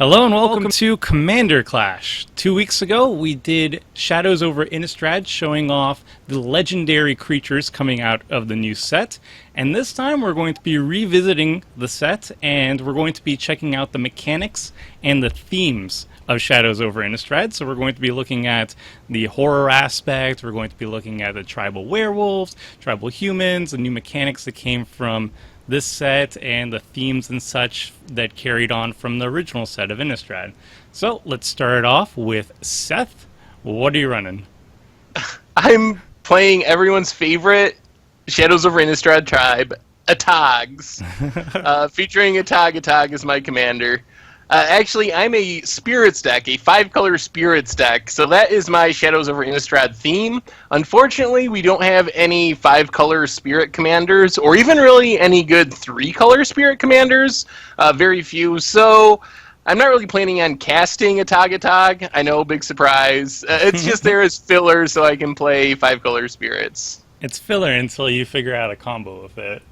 Hello and welcome to Commander Clash. 2 weeks ago we did Shadows over Innistrad, showing off the legendary creatures coming out of the new set. And this time we're going to be revisiting the set, and we're going to be checking out the mechanics and the themes of Shadows over Innistrad. So we're going to be looking at the horror aspect, we're going to be looking at the Tribal Werewolves, Tribal Humans, the new mechanics that came from this set, and the themes and such that carried on from the original set of Innistrad. So let's start off with Seth. What are you running? I'm playing everyone's favorite Shadows over Innistrad tribe, Atogs, featuring Atogatog as my commander. Actually, I'm a Spirits deck, a 5-color Spirits deck, so that is my Shadows over Innistrad theme. Unfortunately, we don't have any 5-color Spirit commanders, or even really any good 3-color Spirit commanders. Very few, so I'm not really planning on casting Atogatog. I know, big surprise. It's just there as filler so I can play 5-color Spirits. It's filler until you figure out a combo with it.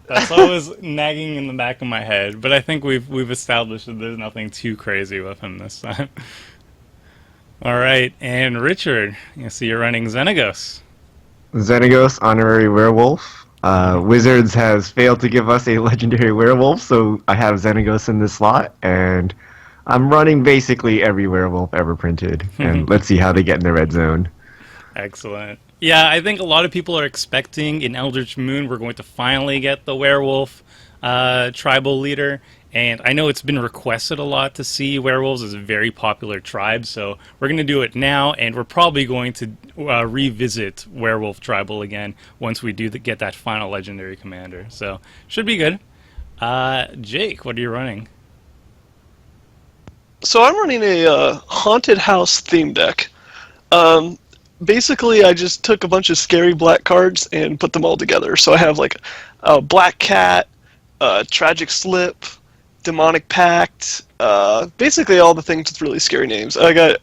That's always nagging in the back of my head, but I think we've established that there's nothing too crazy with him this time. All right, and Richard, I see you're running Xenagos. Xenagos, honorary werewolf. Wizards has failed to give us a legendary werewolf, so I have Xenagos in this slot, and I'm running basically every werewolf ever printed. And let's see how they get in the red zone. Excellent. Yeah, I think a lot of people are expecting in Eldritch Moon we're going to finally get the werewolf tribal leader, and I know it's been requested a lot to see werewolves as a very popular tribe, so we're going to do it now, and we're probably going to revisit werewolf tribal again once we do get that final legendary commander, so should be good. Jake, what are you running? So I'm running a haunted house theme deck. Basically, I just took a bunch of scary black cards and put them all together. So I have like a Black Cat, Tragic Slip, Demonic Pact, basically all the things with really scary names. I got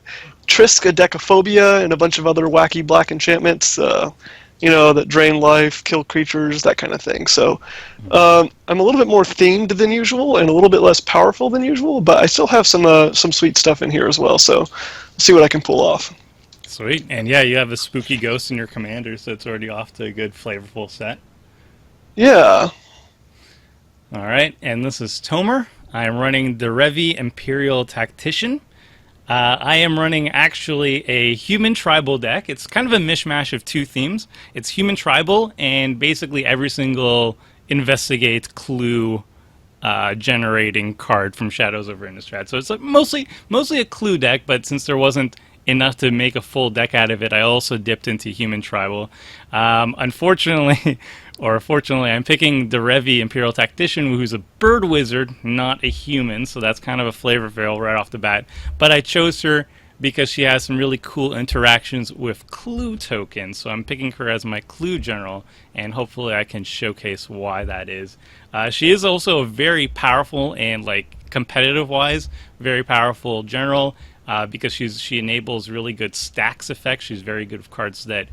Trisk, Decaphobia, and a bunch of other wacky black enchantments, that drain life, kill creatures, that kind of thing. So I'm a little bit more themed than usual and a little bit less powerful than usual, but I still have some sweet stuff in here as well. So let's see what I can pull off. Sweet. And yeah, you have a spooky ghost in your commander, so it's already off to a good, flavorful set. Yeah. All right, and this is Tomer. I'm running Derevi Empyrial Tactician. I am running actually a human tribal deck. It's kind of a mishmash of two themes. It's human tribal, and basically every single investigate clue generating card from Shadows over Innistrad. So it's like mostly a clue deck, but since there wasn't enough to make a full deck out of it, I also dipped into human tribal. Unfortunately, or fortunately, I'm picking Derevi Empyrial Tactician, who's a bird wizard, not a human, so that's kind of a flavor veil right off the bat. But I chose her because she has some really cool interactions with clue tokens, so I'm picking her as my clue general, and hopefully I can showcase why that is. She is also a very powerful and, like, competitive-wise, very powerful general. Because she enables really good stacks effects. She's very good with cards that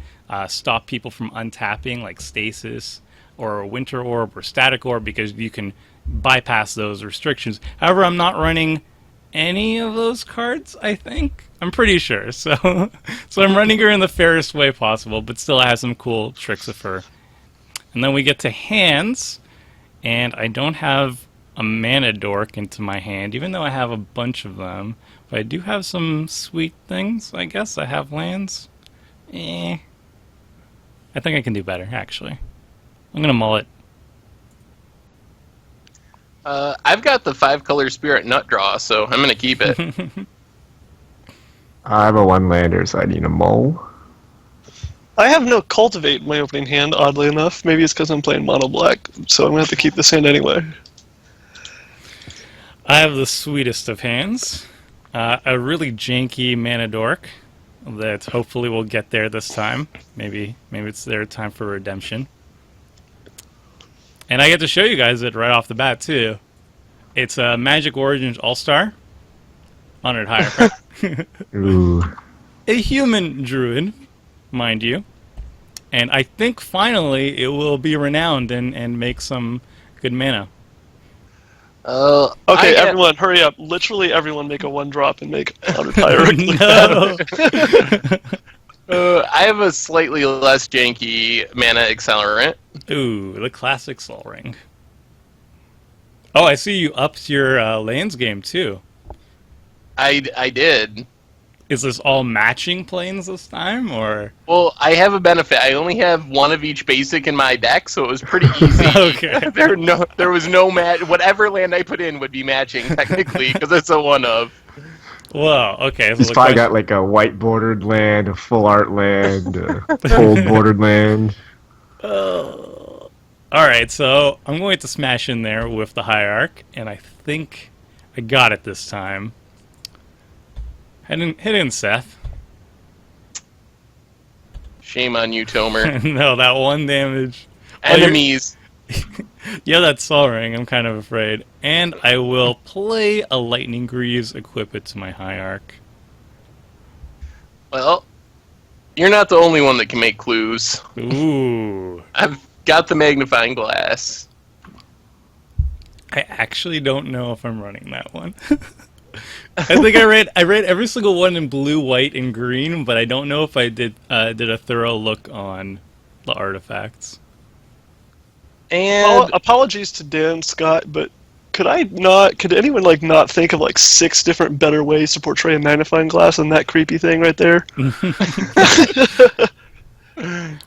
stop people from untapping, like Stasis or Winter Orb or Static Orb, because you can bypass those restrictions. However, I'm not running any of those cards, I think. I'm pretty sure. So I'm running her in the fairest way possible, but still I have some cool tricks with her. And then we get to hands, and I don't have a mana dork into my hand, even though I have a bunch of them. But I do have some sweet things, I guess. I have lands. I think I can do better, actually. I'm going to mull it. I've got the 5-color Spirit Nut Draw, so I'm going to keep it. I have a 1-lander, so I need a mole. I have no Cultivate in my opening hand, oddly enough. Maybe it's because I'm playing mono black, so I'm going to have to keep this hand anyway. I have the sweetest of hands. A really janky mana dork that hopefully will get there this time. Maybe it's their time for redemption. And I get to show you guys it right off the bat, too. It's a Magic Origins All-Star. Honored Hierophant. Ooh. A human druid, mind you. And I think finally it will be renowned and make some good mana. Okay, everyone, hurry up. Literally everyone make a 1-drop and make honored hierarchy. No. I have a slightly less janky mana accelerant. Ooh, the classic Soul Ring. Oh, I see you upped your lands game too. I did. Is this all matching planes this time, or? Well, I have a benefit. I only have one of each basic in my deck, so it was pretty easy. Okay. There was no match. Whatever land I put in would be matching technically because it's a one of. Whoa. Okay. So He's probably got like a white bordered land, a full art land, a cold bordered land. All right. So I'm going to smash in there with the Hierarch, and I think I got it this time. Hit in, Seth. Shame on you, Tomer. No, that 1 damage. Enemies. Yeah, that Soul Ring. I'm kind of afraid. And I will play a Lightning Greaves, equip it to my Hierarch. Well, you're not the only one that can make clues. Ooh. I've got the magnifying glass. I actually don't know if I'm running that one. I think I read every single one in blue, white, and green, but I don't know if I did a thorough look on the artifacts. And Apologies to Dan Scott, but could anyone not think of 6 different better ways to portray a magnifying glass than that creepy thing right there?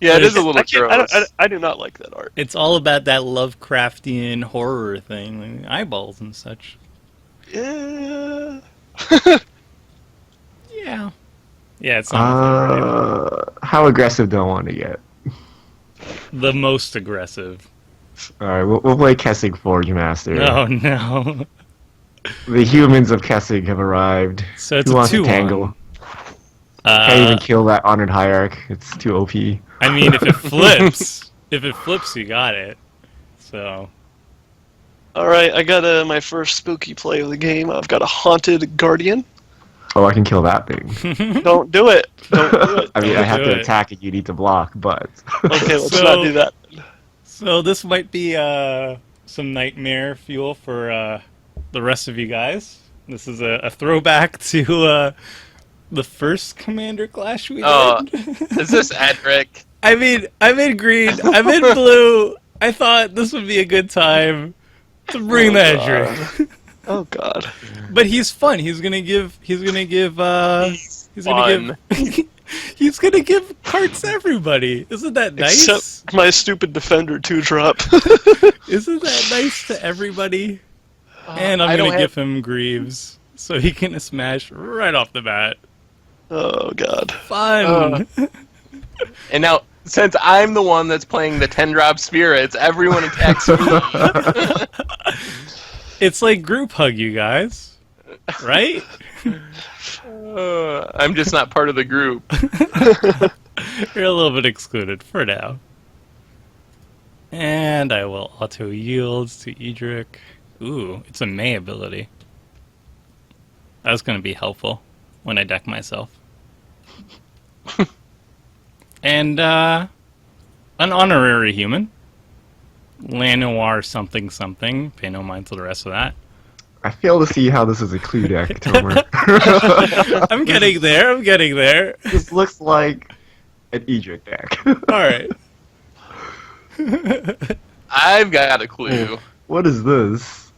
yeah, it is a little gross. I do not like that art. It's all about that Lovecraftian horror thing, like eyeballs and such. Yeah. Yeah. Yeah, it's not how aggressive do I want to get? the most aggressive. Alright, we'll play Kessig Forge Master. Oh no. The humans of Kessig have arrived. So it's Who a wants to 2-1. tangle? Can't even kill that Honored Hierarch. It's too OP. I mean, if it flips, you got it. So. Alright, I got my first spooky play of the game. I've got a Haunted Guardian. Oh, I can kill that thing. Don't do it. Don't do it. I mean, I have do to it. attack and you need to block, but... Okay, let's So- not do that. So this might be some nightmare fuel for the rest of you guys. This is a throwback to the first Commander Clash we did. Is this Edric? I mean, I'm in green, I'm in blue. I thought this would be a good time to bring the Edric. Oh god. But he's fun. He's gonna give he's gonna give cards to everybody. Isn't that nice? Except my stupid Defender 2-drop. Isn't that nice to everybody? And I'm gonna give him Greaves, so he can smash right off the bat. Oh god. Fun! And now, since I'm the one that's playing the 10-drop spirits, everyone attacks me. It's like group hug, you guys. Right? I'm just not part of the group. You're a little bit excluded for now. And I will auto yield to Edric. Ooh, it's a May ability. That's going to be helpful when I deck myself. And an honorary human. Lanoir something something. Pay no mind to the rest of that. I fail to see how this is a clue deck, Tomer. I'm getting there. This looks like an Edric deck. Alright. I've got a clue. What is this?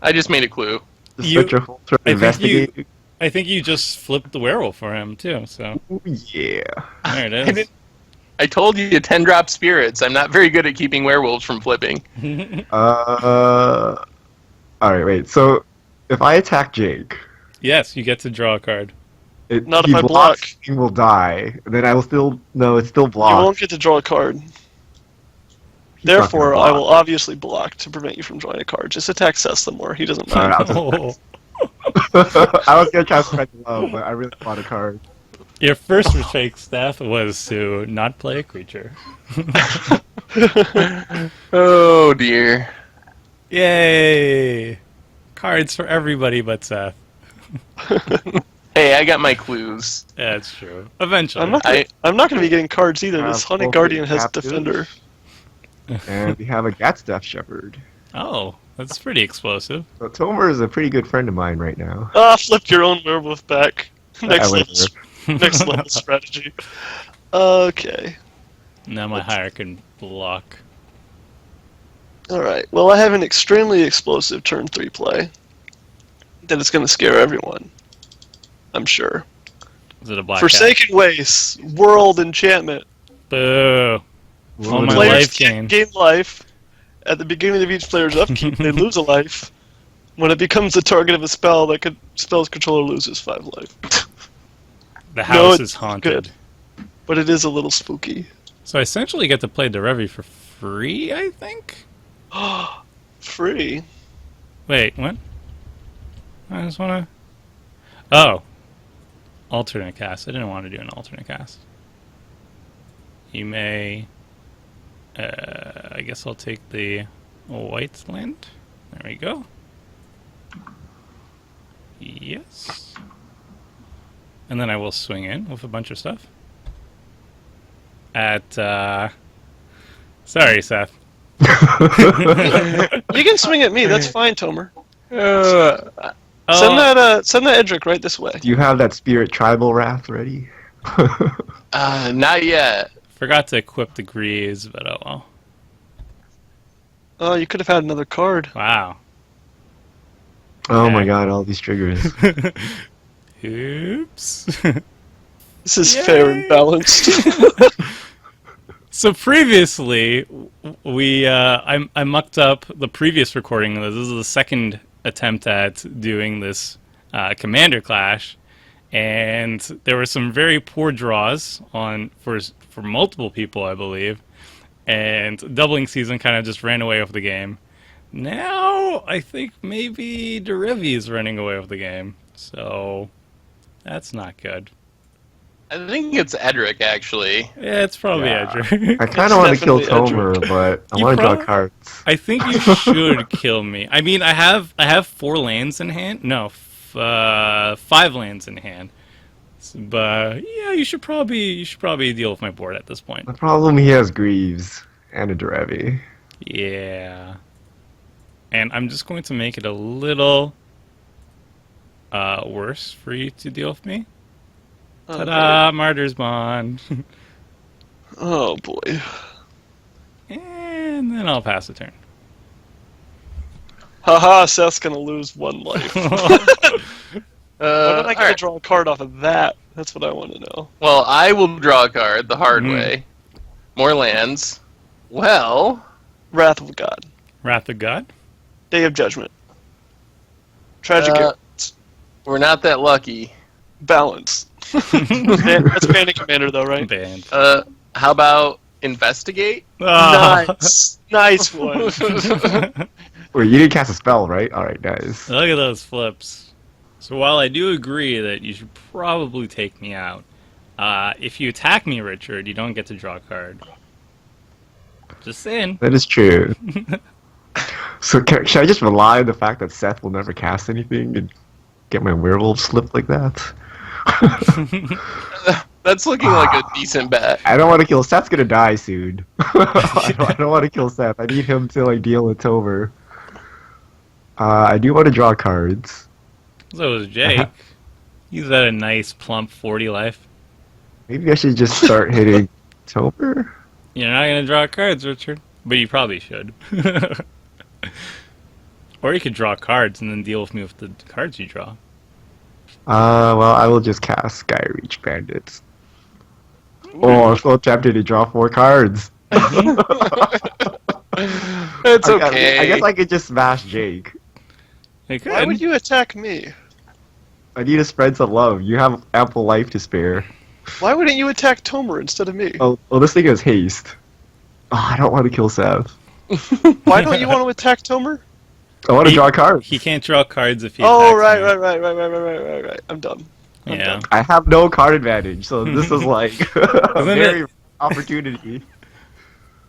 I just made a clue. Spectre Holter Investigate? I think you just flipped the werewolf for him, too, so. Ooh, yeah. There it is. I told you 10-drop spirits. I'm not very good at keeping werewolves from flipping. Alright, wait. So, if I attack Jake... Yes, you get to draw a card. Not he if I block. blocks, he will die. And then I will still... No, it's still blocked. You won't get to draw a card. He's Therefore, not gonna I block. will obviously block to prevent you from drawing a card. Just attack Seth some more. He doesn't mind. Alright, I'll Oh. just... I was gonna try to spread the love, but I really want a card. Your first mistake, Steph, was to not play a creature. Oh, dear. Yay! Cards for everybody but Seth. Hey, I got my clues. Yeah, it's true. Eventually. I'm not going to be getting cards either. This Haunted Both Guardian has captive. Defender. And we have a Gat's Death Shepherd. Oh, That's pretty explosive. So Tomer is a pretty good friend of mine right now. Ah, flip your own werewolf back. Next I level, went next level strategy. Okay. Now my hire can block. Alright, well I have an extremely explosive turn 3 play that is going to scare everyone. I'm sure. Is it a black Forsaken Wastes, World Enchantment. Boo. All my Players life can't gain. gain life. At the beginning of each player's upkeep, they lose a life. When it becomes the target of a spell, that spell's controller loses 5 life. The house it's is haunted. good. But it is a little spooky. So I essentially get to play Derevi for free, I think? Free? Wait, what? I just want to... Oh. Alternate cast. I didn't want to do an alternate cast. You may... I guess I'll take the white land. There we go. Yes. And then I will swing in with a bunch of stuff. At, Sorry, Seth. You can swing at me, that's fine, Tomer. Send that Edric right this way. Do you have that spirit tribal wrath ready? Not yet. Forgot to equip the greaves, but oh well. Oh, you could have had another card. Wow. Oh my god, all these triggers. Oops. This is Yay! fair and balanced. So previously, I mucked up the previous recording. This is the second attempt at doing this Commander Clash, and there were some very poor draws for multiple people, I believe, and doubling Seizan kind of just ran away with the game. Now I think maybe Derevi is running away with the game, so that's not good. I think it's Edric, actually. Yeah, it's probably Yeah. Edric. I kind of want to kill definitely Tomer, but I You want to draw prob- cards. I think you should kill me. I mean, I have 4 lands in hand. No, 5 lands in hand. But yeah, you should probably deal with my board at this point. The problem, he has Greaves and a Derevi. Yeah. And I'm just going to make it a little worse for you to deal with me. Ta-da! Martyr's Bond. Oh boy. And then I'll pass the turn. Haha, Seth's gonna lose 1 life. When am I gonna alright. draw a card off of that? That's what I want to know. Well, I will draw a card the hard Mhm. way. More lands. Well, Wrath of God. Wrath of God? Day of Judgment. Tragic Uh, Arrows. we're not that lucky. Balance. That's Bandit Commander though, right? Banned. How about investigate? Oh. Nice. Nice one. Wait, you didn't cast a spell, right? Alright, guys. Look at those flips. So while I do agree that you should probably take me out, if you attack me, Richard, you don't get to draw a card. Just saying. That is true. So should I just rely on the fact that Seth will never cast anything and get my werewolf slipped like that? That's looking like a decent bet. I don't want to kill Seth's gonna die soon. I don't want to kill Seth. I need him to like deal with Tomer. I do want to draw cards. So is Jake. He's at a nice plump 40 life. Maybe I should just start hitting Tomer. You're not going to draw cards, Richard. But you probably should. Or you could draw cards and then deal with me with the cards you draw. Well, I will just cast Sky Reach Bandits. Oh, I'm so tempted to draw 4 cards. It's okay. I guess I could just smash Jake. You could. Why would you attack me? I need to spread some love. You have ample life to spare. Why wouldn't you attack Tomer instead of me? Oh, this thing has haste. Oh, I don't want to kill Seth. Why don't you want to attack Tomer? I want to draw cards. He can't draw cards if he Oh, attacks right. me. I'm done. Yeah. I have no card advantage, so this is like a Isn't very it- opportunity.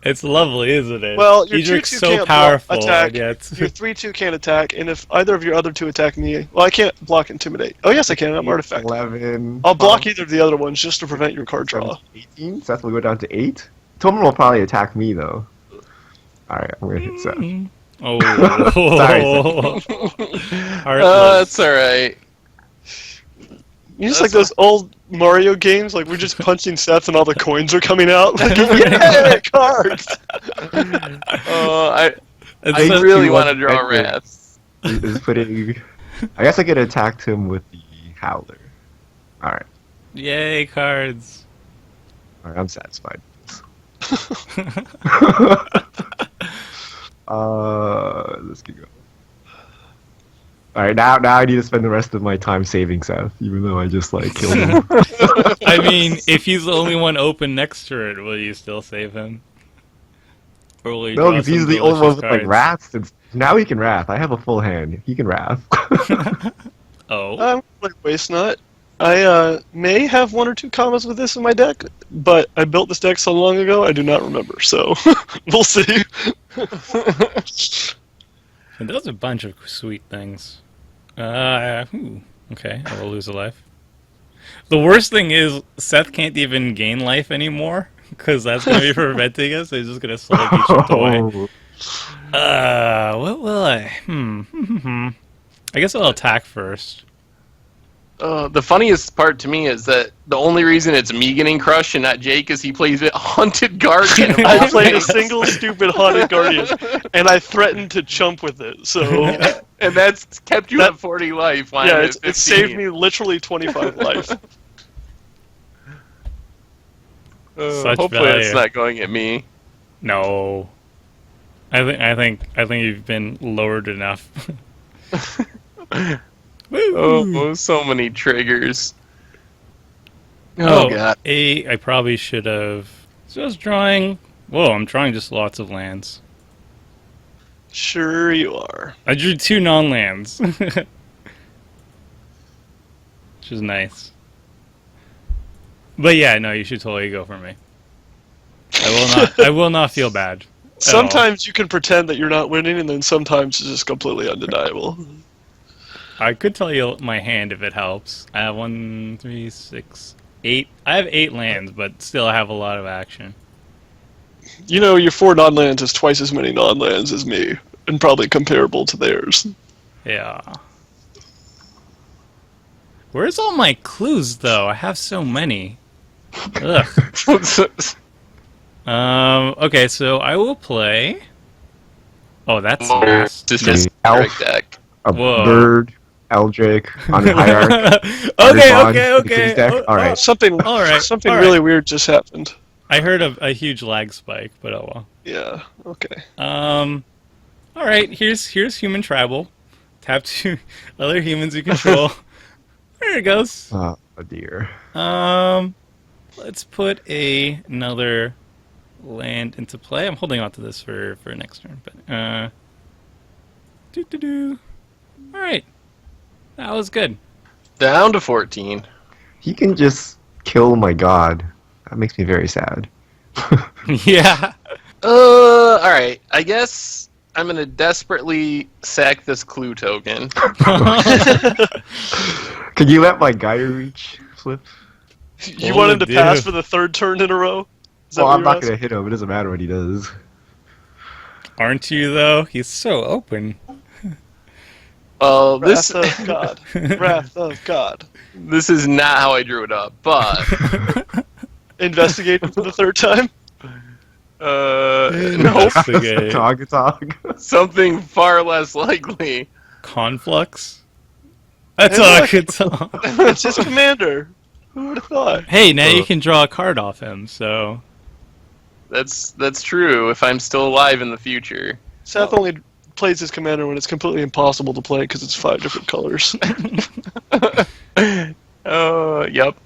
It's lovely, isn't it? Well, your Edric's 2/2 so can't powerful, attack. and yet... Your 3/2 can't attack, and if either of your other 2 attack me, well, I can't block Intimidate. Oh, yes, I can. I'm Artifact. 11. I'll block either of the other ones just to prevent your card draw. 18. Seth will go down to 8. Tomer will probably attack me though. Alright, I'm gonna hit Seth. Oh, Sorry, heartless. That's alright. You just like those old Mario games, like we're just punching Seth and all the coins are coming out. Like, yeah, cards. I It's so- really you want to want draw to- wraths. is putting. I guess I could attack him with the Howler. Alright. Yay, cards. Alright, I'm satisfied. Let's keep going. Alright, now I need to spend the rest of my time saving Seth, even though I just like killed him. I mean, if he's the only one open next turn, will you still save him? Or will you No, draw because he's some the only one delicious with like cards? wraths. Now he can wrath. I have a full hand. He can wrath. Oh. I'm like Waste Nut. I may have 1 or 2 combos with this in my deck, but I built this deck so long ago I do not remember. So we'll see. It does a bunch of sweet things. Okay, I will lose a life. The worst thing is Seth can't even gain life anymore because that's going to be preventing us. So he's just going to slowly be chipped away. What will I? I guess I'll attack first. The funniest part to me is that the only reason it's me getting crushed and not Jake is he plays it Haunted Guardian. of I all played a things. single stupid Haunted Guardian, and I threatened to chump with it. So And that's kept you at 40 life. While yeah, I'm at it saved 15. me literally 25 life. Such Hopefully value. it's not going at me. No. I think you've been lowered enough. Woo! Oh, so many triggers. Oh, God. I probably should have. So I was drawing. Whoa, I'm drawing just lots of lands. Sure you are. I drew 2 non-lands, which is nice. But yeah, no, you should totally go for me. I will not. I will not feel bad. at all. Sometimes you can pretend that you're not winning, and then sometimes it's just completely undeniable. I could tell you my hand if it helps. I have 1, 3, 6, 8. I have 8 lands, but still I have a lot of action. You know, your 4 non-lands is twice as many non-lands as me, and probably comparable to theirs. Yeah. Where's all my clues, though? I have so many. Ugh. Okay, so I will play. Oh, that's nice. It's just Elf. a trick deck. A Whoa. bird, Eldrick, on Hierarch. Okay. All right. Something All right, something all really weird just happened. I heard a huge lag spike, but oh well. Yeah, okay. All right. Here's human tribal. Tap 2 other humans you control. There it goes. Oh dear. Let's put another land into play. I'm holding on to this for next turn, but All right, that was good. Down to 14. He can just kill my god. That makes me very sad. Yeah. Alright. I guess I'm gonna desperately sack this clue token. Could you let my Gaia reach slip? You Oh, want him to pass dude. for the 3rd turn in a row? Is that Well, what I'm you're not asking? gonna hit him. It doesn't matter what he does. Aren't you though? He's so open. Well, this Wrath of God. Wrath of God. this is not how I drew it up, but Investigate him for the 3rd time? nope, Investigate. Atogatog. something far less likely. Conflux. That's Hey, all I look. could tell. It's his commander. Who would have thought? Hey, now you can draw a card off him. So That's true if I'm still alive in the future. Seth only plays his commander when it's completely impossible to play because it's 5 different colors. Oh, yep.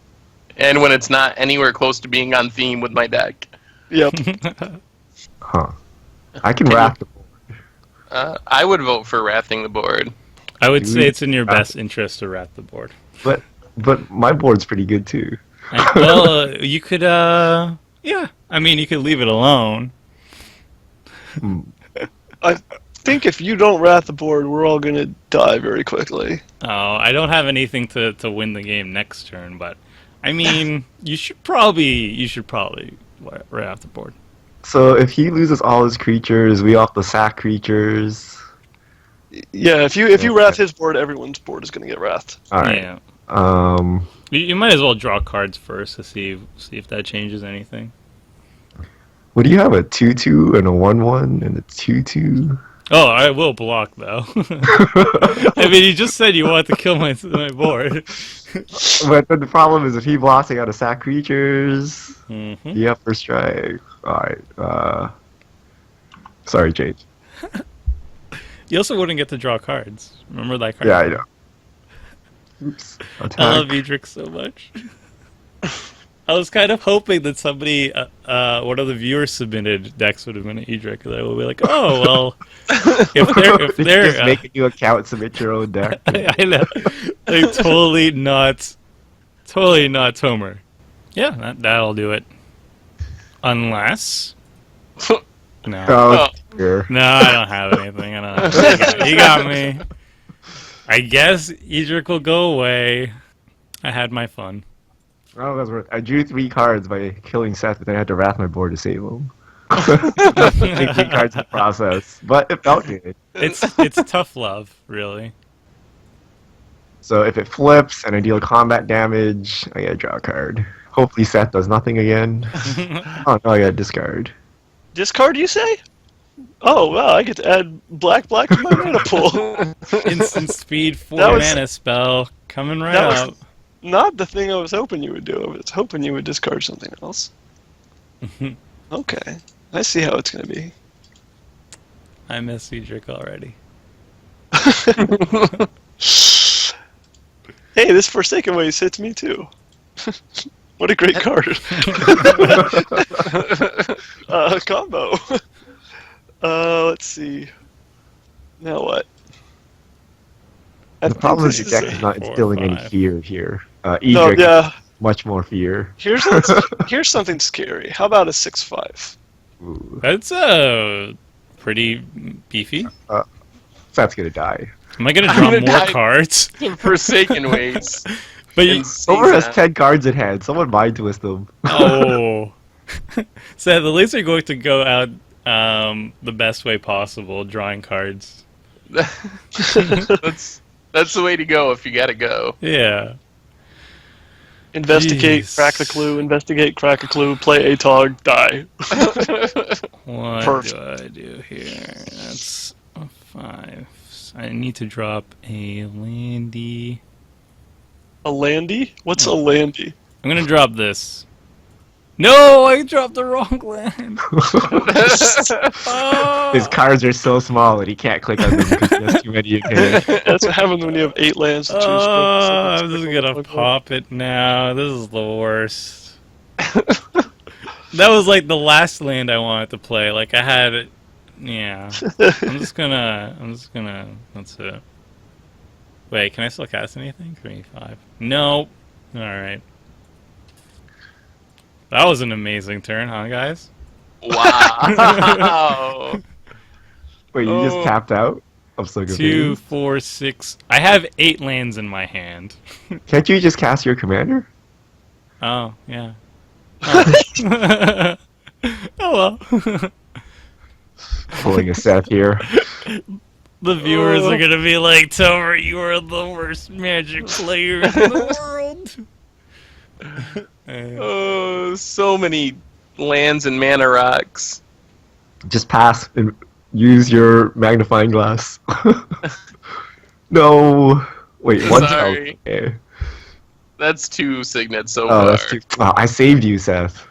And when it's not anywhere close to being on theme with my deck. Yep. Huh. I can Can wrap the I would vote for wrathing the board. I would Do say we- it's in your best interest to wrap the board. but my board's pretty good too. Well, you could, yeah. I mean, you could leave it alone. I think if you don't wrath the board, we're all going to die very quickly. Oh, I don't have anything to win the game next turn, but I mean, you should probably wrap the board. So if he loses all his creatures, we have to sack creatures. Yeah, if you wrath his board, everyone's board is going to get wrathed. All right. Yeah. Um, You might as well draw cards first to see if that changes anything. what do you have? A 2/2 and a 1/1 and a 2/2. Oh, I will block though. I mean, you just said you want to kill my board. But then the problem is if he blocks, I gotta sack creatures. Mm-hmm. Yeah, first strike. All right. Sorry, Jade. You also wouldn't get to draw cards. Remember that card? Yeah, I know. Oops. Attack. I love Edric so much. I was kind of hoping that somebody, one of the viewers submitted decks would have been Edric. That would be like, oh well, if they're just make a new account, submit your own deck. I know, like totally not Tomer. Yeah, that'll do it. Unless, no, Oh, dear. no, I don't have anything. I don't. You got me. I guess Edric will go away. I had my fun. Oh, that's worth. I drew 3 cards by killing Seth, but then I had to wrath my board to save him. Take 3 cards in the process, but it felt good. It's tough love, really. So if it flips and I deal combat damage, I gotta draw a card. Hopefully Seth does nothing again. Oh no, I gotta discard. Discard, you say? Oh, wow, I get to add black to my mana pool. Instant speed 4 That was- mana spell coming right that was- up. Not the thing I was hoping you would do. I was hoping you would discard something else. Okay. I see how it's going to be. I miss Cedric already. Hey, this Forsaken Ways hits me too. What a great card. Combo. Let's see. Now what? The problem is this your deck is not 4 or instilling any 5. fear here. No, Edric, yeah. much more fear. Here's something scary. How about a 6/5? Ooh. That's pretty beefy. Seth's gonna die. Am I gonna I'm draw gonna more die. cards? Forsaken Ways. But you, Someone has Seizan. 10 cards in hand. Someone mind twist them. oh, so at least you're going to go out the best way possible, drawing cards. That's the way to go if you gotta go. Yeah. Investigate, Jeez. crack a clue, investigate, crack a clue, play Atog, die. What Perfect. do I do here? That's a 5. I need to drop a landy. A landy? What's a landy? I'm gonna drop this. No, I dropped the wrong land. Oh. His cards are so small that he can't click on them because he has too many in hand. That's what happens when you have 8 lands to choose from. Oh, I'm just gonna pop it now. This is the worst. That was like the last land I wanted to play. Like I had it. Yeah. I'm just gonna. That's it. Wait, can I still cast anything? 3-5. Nope. All right. That was an amazing turn, huh, guys? Wow. Wait, you just Oh. tapped out? I'm so 2, confused. 4, 6. I have 8 lands in my hand. Can't you just cast your commander? Oh, yeah. Oh, oh well. Pulling a Seth here. The viewers are gonna be like, Tomer, you are the worst Magic player in the world. Oh, so many lands and mana rocks. Just pass and use your magnifying glass. No. Wait, one spell. Sorry. Okay. That's 2 signets so Oh, far. that's too. Oh, I saved you, Seth.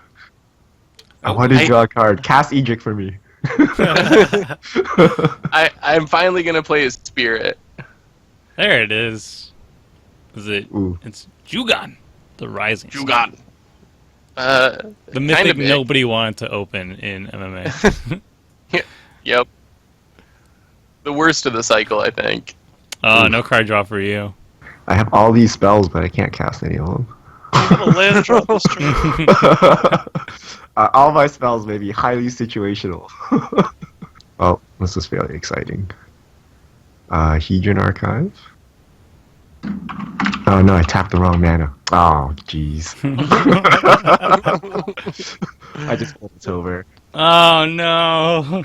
I wanted to I- draw a card. Cast Edric for me. I'm finally gonna play a spirit. There it is. Is it? Ooh. It's Jugon, the Rising. Sun. Jugon. The mythic Kinda big. nobody wanted to open in MMA. Yep. The worst of the cycle, I think. Oh, no card draw for you. I have all these spells, but I can't cast any of them. I'm a land drop this turn. All my spells may be highly situational. Oh, this is fairly exciting. Hedron Archive. Oh no, I tapped the wrong mana. Oh, jeez. I just pulled it over. Oh no!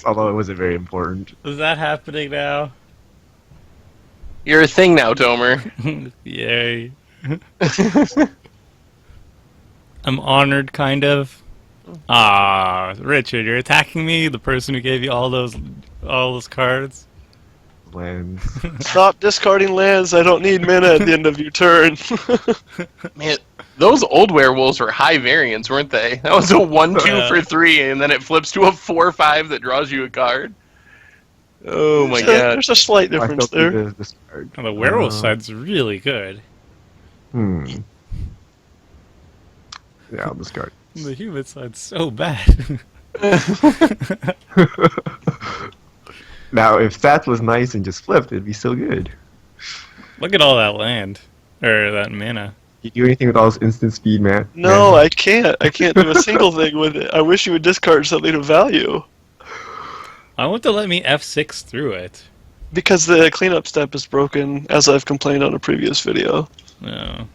Although it wasn't very important. Is that happening now? You're a thing now, Tomer. Yay! I'm honored, kind of. Ah, Richard, you're attacking me, the person who gave you all those cards. Lands. Stop discarding lands. I don't need mana at the end of your turn. Man, those old werewolves were high variance, weren't they? That was a 1/2 for 3, and then it flips to a 4/5 that draws you a card. Oh my god. There's a slight I difference felt there. this card. Oh, the werewolf side's really good. Yeah, I'll discard. The human side's so bad. Now, if Seth was nice and just flipped, it'd be so good. Look at all that land. Or that mana. You do anything with all this instant speed, man? No, I can't. I can't do a single thing with it. I wish you would discard something of value. I want to let me F6 through it. Because the cleanup step is broken, as I've complained on a previous video. No.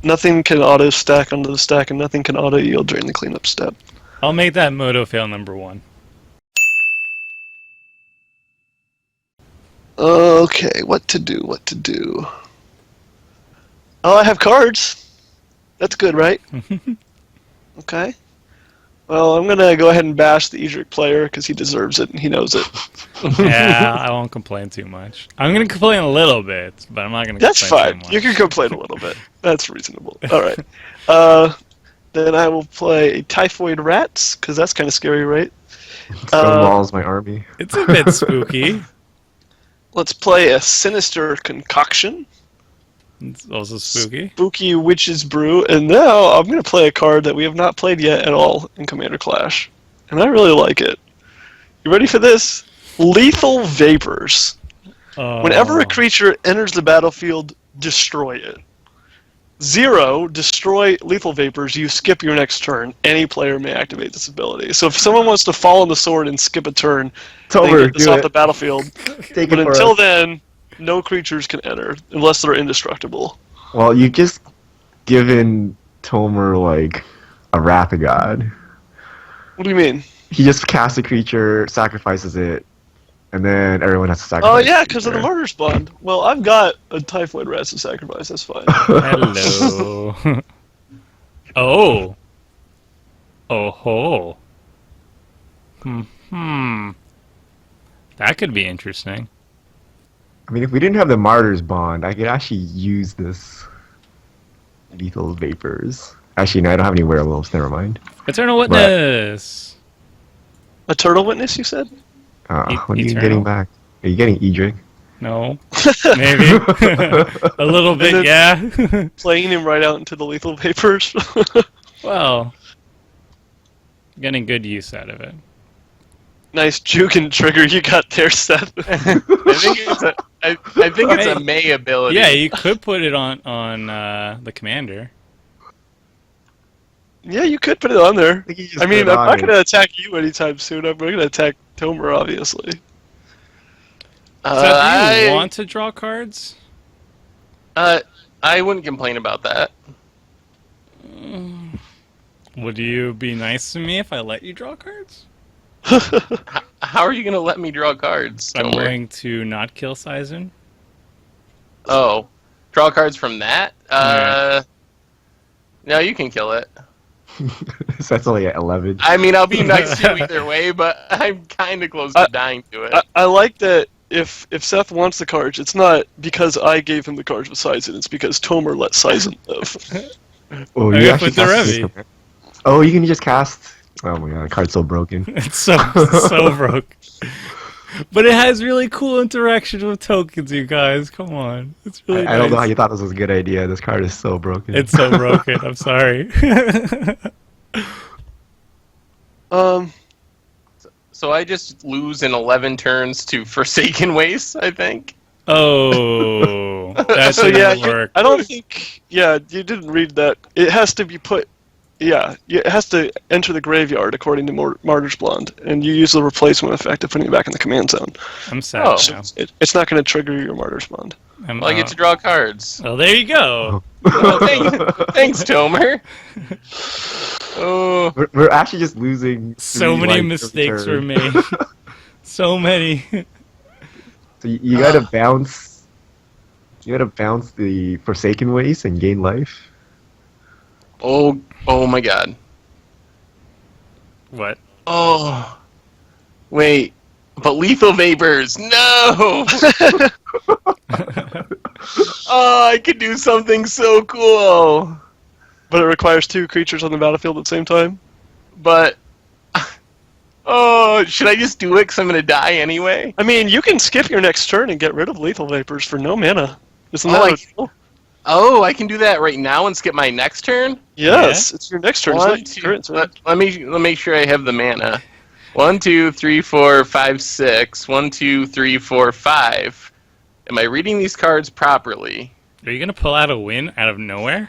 Nothing can auto stack onto the stack, and nothing can auto yield during the cleanup step. I'll make that moto fail number 1. Okay, what to do, what to do. Oh, I have cards. That's good, right? Okay. Well, I'm going to go ahead and bash the Edric player, because he deserves it, and he knows it. Yeah, I won't complain too much. I'm going to complain a little bit, but I'm not going to That's complain fine. too much. You can complain a little bit. That's reasonable. All right. Then I will play a Typhoid Rats, because that's kind of scary, right? Stonewall's my army. It's a bit spooky. Let's play a Sinister Concoction. It's also spooky. Spooky Witch's Brew. And now I'm going to play a card that we have not played yet at all in Commander Clash. And I really like it. You ready for this? Lethal Vapors. Whenever a creature enters the battlefield, destroy it. 0, destroy Lethal Vapors, you skip your next turn. Any player may activate this ability. So if someone wants to fall on the sword and skip a turn, they Tomer, get this do off it. the battlefield. Take But it for until us. then, no creatures can enter, unless they're indestructible. Well, you just given Tomer, like, a Wrath of God. What do you mean? He just casts a creature, sacrifices it, and then everyone has to sacrifice. Oh yeah, the because of the creature. Martyr's Bond. Well, I've got a Typhoid Rats to sacrifice, that's fine. Hello. Oh. Oh ho. That could be interesting. I mean, if we didn't have the Martyr's Bond, I could actually use this Lethal Vapors. Actually, no, I don't have any werewolves. Never mind. Eternal Witness. A Turtle Witness, you said? What are you Eternal? getting back? Are you getting Edric? No. Maybe. A little bit, And yeah. Playing him right out into the Lethal Vapors. Well, getting good use out of it. Nice juke and trigger you got there, Seth. I think it's a May ability. Yeah, you could put it on the commander. Yeah, you could put it on there. think you just I mean, put it I'm on not it. going to attack you anytime soon. I'm going to attack Tomer, obviously. So do you want to draw cards? I wouldn't complain about that. Would you be nice to me if I let you draw cards? How are you going to let me draw cards? I'm Tomer? willing to not kill Seizan. Oh, draw cards from that? Yeah. No, you can kill it. So that's only at 11. I mean, I'll be nice to you either way, but I'm kind of close to dying to it. I like that if Seth wants the cards, it's not because I gave him the cards with Seizan, it's because Tomer let Seizan live. Oh, I you gotta actually put cast Derevi. this- Oh, you can just cast. Oh my god, the card's so broken. It's so broke. But it has really cool interaction with tokens, you guys. Come on. It's really I don't know how nice. you thought this was a good idea. This card is so broken. It's so broken. I'm sorry. So I just lose in 11 turns to Forsaken Waste, I think. Oh, that So yeah, didn't work. I don't think. Yeah, you didn't read that. It has to be put. Yeah, it has to enter the graveyard according to Martyr's Blonde, and you use the replacement effect of putting it back in the command zone. I'm sad Oh. now. It's not going to trigger your Martyr's Blonde. I'm, Well, I get to draw cards. Oh, there you go. Well, thanks, Tomer. Oh, We're actually just losing. So 3 many life every mistakes were turn. made. So many. So you gotta bounce. You gotta bounce the Forsaken Waste and gain life. oh, oh my God. What? Oh, wait. But lethal vapors, no! Oh, I could do something so cool. But it requires 2 creatures on the battlefield at the same time. But, oh, should I just do it because I'm going to die anyway? I mean, you can skip your next turn and get rid of lethal vapors for no mana. Isn't Oh, that cool? I can do that right now and skip my next turn? Yes, it's your next turn. It's not your current turn. Let me make sure I have the mana. 1, 2, 3, 4, 5, 6. 1, 2, 3, 4, 5. Am I reading these cards properly? Are you gonna pull out a win out of nowhere?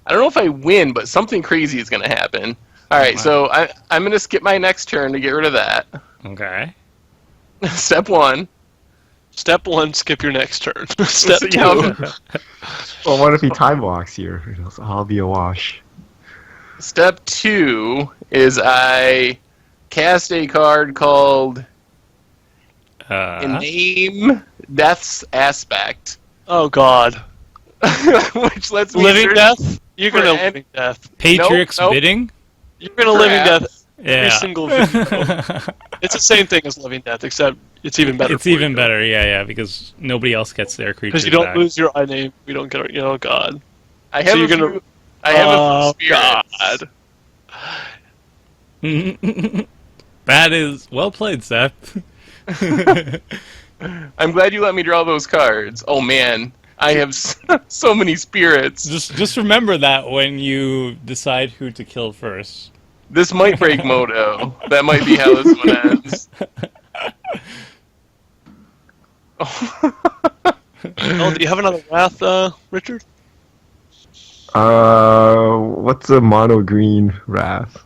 I don't know if I win, but something crazy is going to happen. All right, Wow. so I'm going to skip my next turn to get rid of that. Okay. Step 1. Step 1, skip your next turn. Step 2. Yeah. Well, what if he time walks here? So I'll be a wash. Step 2 is I cast a card called Name Death's Aspect, Oh God. which lets me Living search death? You're for gonna an- living death. Patriarch's Nope. bidding? You're gonna living Perhaps. death every Yeah. single video. It's the same thing as living death, except it's even better. It's even better, yeah, because nobody else gets their creatures Because you don't back. lose your eye name. We don't get our, oh God. I have So a you're few, gonna- I have Oh a few spirits. God. That is well played, Seth. I'm glad you let me draw those cards. Oh man, I have so many spirits. just remember that when you decide who to kill first. This might break Moto. That might be how this one ends. Oh, do you have another wrath, Richard? What's a mono green wrath?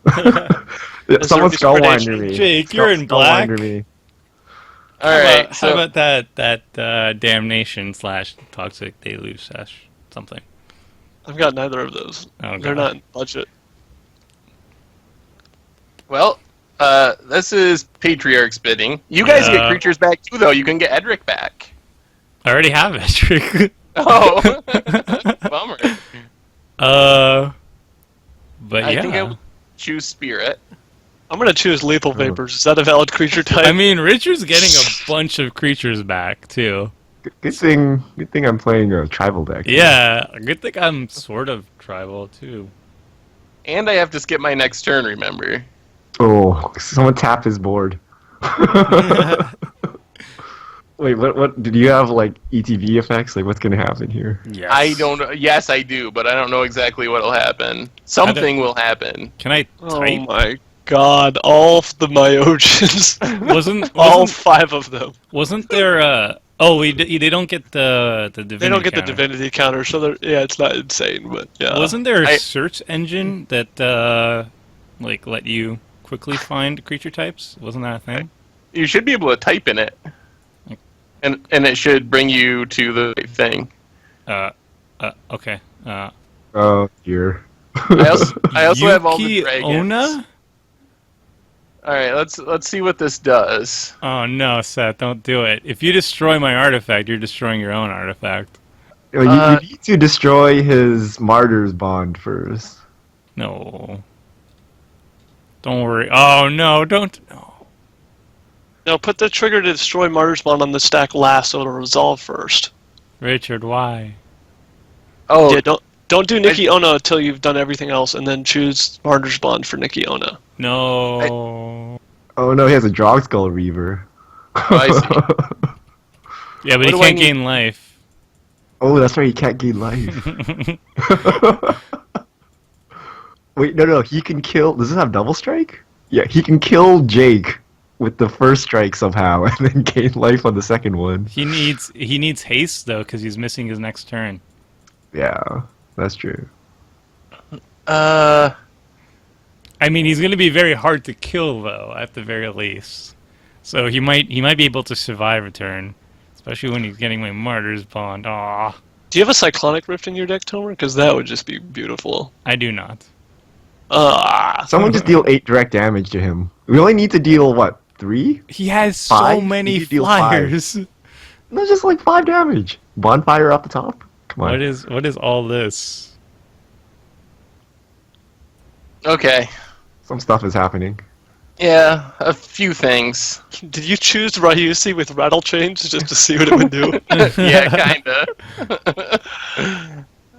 Is Someone there skullwinder discrimination? me. Jake, you're in black. Skullwinder me. All right, How so about that damnation / toxic deluge / something? I've got neither of those. Oh, They're God. not in budget. well, this is Patriarch's bidding. You guys Yeah. get creatures back too, though. You can get Edric back. I already have it, Trick. Oh, bummer. But I think I yeah. will choose Spirit. I'm gonna choose lethal vapors. Is that a valid creature type? I mean, Richard's getting a bunch of creatures back too. Good thing I'm playing a tribal deck. Yeah, good thing I'm sort of tribal too. And I have to skip my next turn, remember? Oh, someone tap his board. Wait, what? Did you have like ETB effects? Like, what's gonna happen here? Yes. I don't. Yes, I do, but I don't know exactly what'll happen. Something will happen. Can I Oh type? my God! All of the Myojins. All 5 of them. Wasn't there? Oh, they don't get the divinity. They don't get the counter. divinity counter, so yeah, it's not insane, but yeah. Wasn't there a I- search engine that like let you quickly find creature types? Wasn't that a thing? You should be able to type in it, and it should bring you to the right thing. Okay. Oh dear. I also have all the dragons. Yuki-Onna? All right, let's see what this does. Oh no, Seth, don't do it. If you destroy my artifact, you're destroying your own artifact. You need to destroy his martyr's bond first. No. Don't worry. Oh no, don't. No. No, put the trigger to destroy Martyr's Bond on the stack last, so it'll resolve first. Richard, why? Oh, Yeah, don't do Nikki Onna until you've done everything else, and then choose Martyr's Bond for Nikki Onna. No. Oh no, he has a Drogskull Reaver. I see. Yeah, but What he do I can't need- gain life. Oh, that's right, he can't gain life. Wait, no, he can kill. Does this have double strike? Yeah, he can kill Jake with the first strike somehow, and then gain life on the second one. He needs haste though, because he's missing his next turn. Yeah, that's true. I mean, he's going to be very hard to kill though, at the very least. So he might be able to survive a turn, especially when he's getting my Martyr's Bond. Aw, Do you have a Cyclonic Rift in your deck, Tomer? Because that would just be beautiful. I do not. Someone just deal 8 direct damage to him. We only need to deal, what, 3? He has so 5? many You deal flyers. No, just like 5 damage. Bonfire up the top? Come on. What is all this? Okay. Some stuff is happening. Yeah, a few things. Did you choose Ryusi with rattle chains just to see what it would do? Yeah, kinda.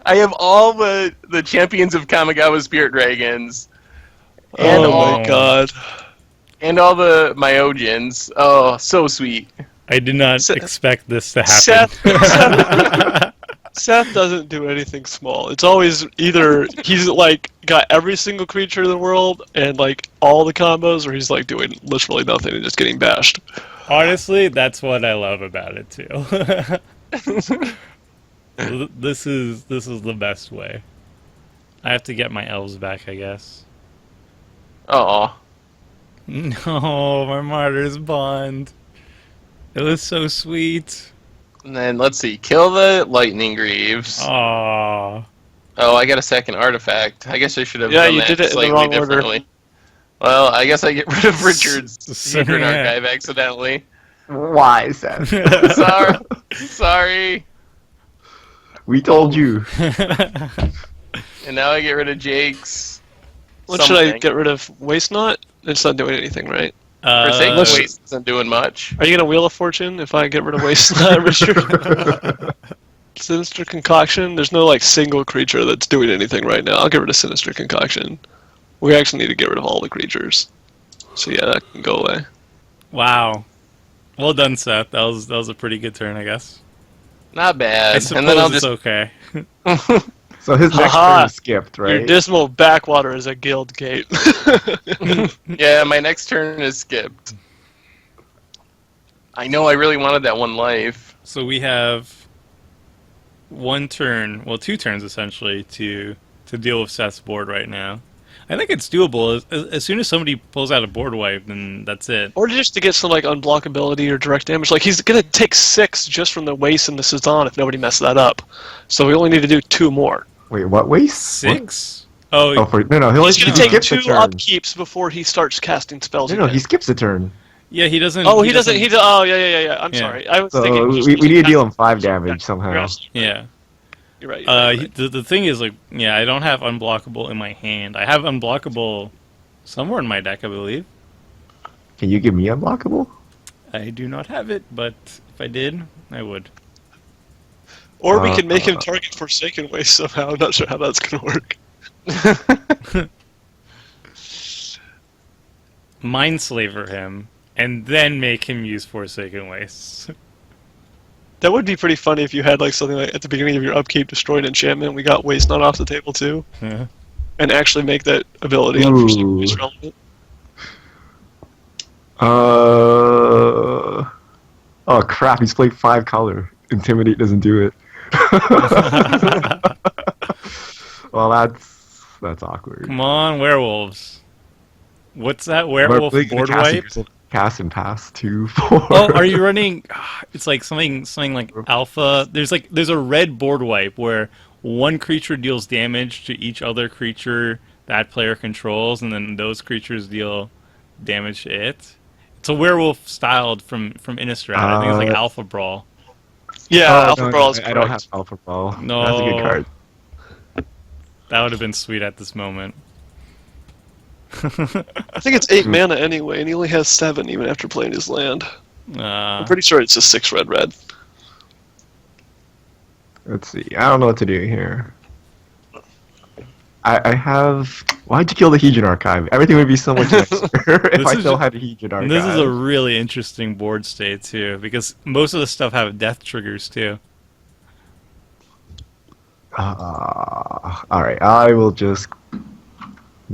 I have all the champions of Kamigawa Spirit Dragons. And Oh all, my god. And all the Myojins. Oh, so sweet. I did not Seth- expect this to happen. Seth doesn't do anything small. It's always either he's like got every single creature in the world and like all the combos, or he's like doing literally nothing and just getting bashed. Honestly, that's what I love about it too. This is the best way. I have to get my elves back, I guess. Oh. No, my martyr's bond. It was so sweet. And then let's see, kill the Lightning Greaves. Aww. Oh, I got a second artifact. I guess I should have Yeah, done you that did it in the slightly wrong order. differently. Well, I guess I get rid of Richard's secret Yeah. archive accidentally. Why, Seth? Sorry. We told you. And now I get rid of Jake's. What should I something. get rid of? Waste Knot? It's not doing anything, right? Forsaken Let's- Waste isn't doing much. Are you gonna Wheel of Fortune if I get rid of Waste Knot, Richard? Sinister Concoction? There's no like single creature that's doing anything right now. I'll get rid of Sinister Concoction. We actually need to get rid of all the creatures. So yeah, that can go away. Wow. Well done, Seth. That was a pretty good turn, I guess. Not bad. I suppose And then I'll it's just okay. So his next Haha. turn is skipped, Your right? dismal backwater is a guild gate. yeah, my next turn is skipped. I know I really wanted that one life. So we have one turn, well, 2 turns essentially to deal with Seth's board right now. I think it's doable. As soon as somebody pulls out a board wipe, then that's it. Or just to get some like unblockability or direct damage. Like he's gonna take 6 just from the Waste and the Seizan if nobody messes that up. So we only need to do 2 more. Wait, what waste? 6? What? Oh, no, He's gonna he take skips 2 a turn. upkeeps before he starts casting spells. No, again. he skips a turn. Yeah, he doesn't. Oh, he doesn't. Oh, yeah. I'm Yeah. sorry. I was So thinking. we need to deal him 5 damage somehow. Yeah. You're right. You're right. The thing is, like, yeah, I don't have unblockable in my hand. I have unblockable somewhere in my deck, I believe. Can you give me unblockable? I do not have it, but if I did, I would. Or we can make him target Forsaken Waste somehow. I'm not sure how that's gonna work. Mindslaver him, and then make him use Forsaken Wastes. That would be pretty funny if you had like something like at the beginning of your upkeep destroy an enchantment. We got Waste Not off the table too, Yeah. and actually make that ability on Forsaken Waste relevant. Oh crap! He's played 5 color. Intimidate doesn't do it. Well, that's awkward. Come on, werewolves. What's that werewolf board wipe? Cast and pass 2, 4. Oh, are you running? It's like something like alpha. There's a red board wipe where one creature deals damage to each other creature that player controls, and then those creatures deal damage to it. It's a werewolf styled from Innistrad. I think it's like Alpha Brawl. Yeah, Alpha Brawl is I correct. don't have Alpha Brawl. No. That's a good card. That would have been sweet at this moment. I think it's 8 mana anyway, and he only has 7 even after playing his land. I'm Uh, pretty sure it's just 6 red. Let's see. I don't know what to do here. I have... Why'd you kill the Hegian Archive? Everything would be so much nicer if This I is still ju- had a Hegian Archive. this is a really interesting board state too, because most of the stuff have death triggers too. Alright, I will just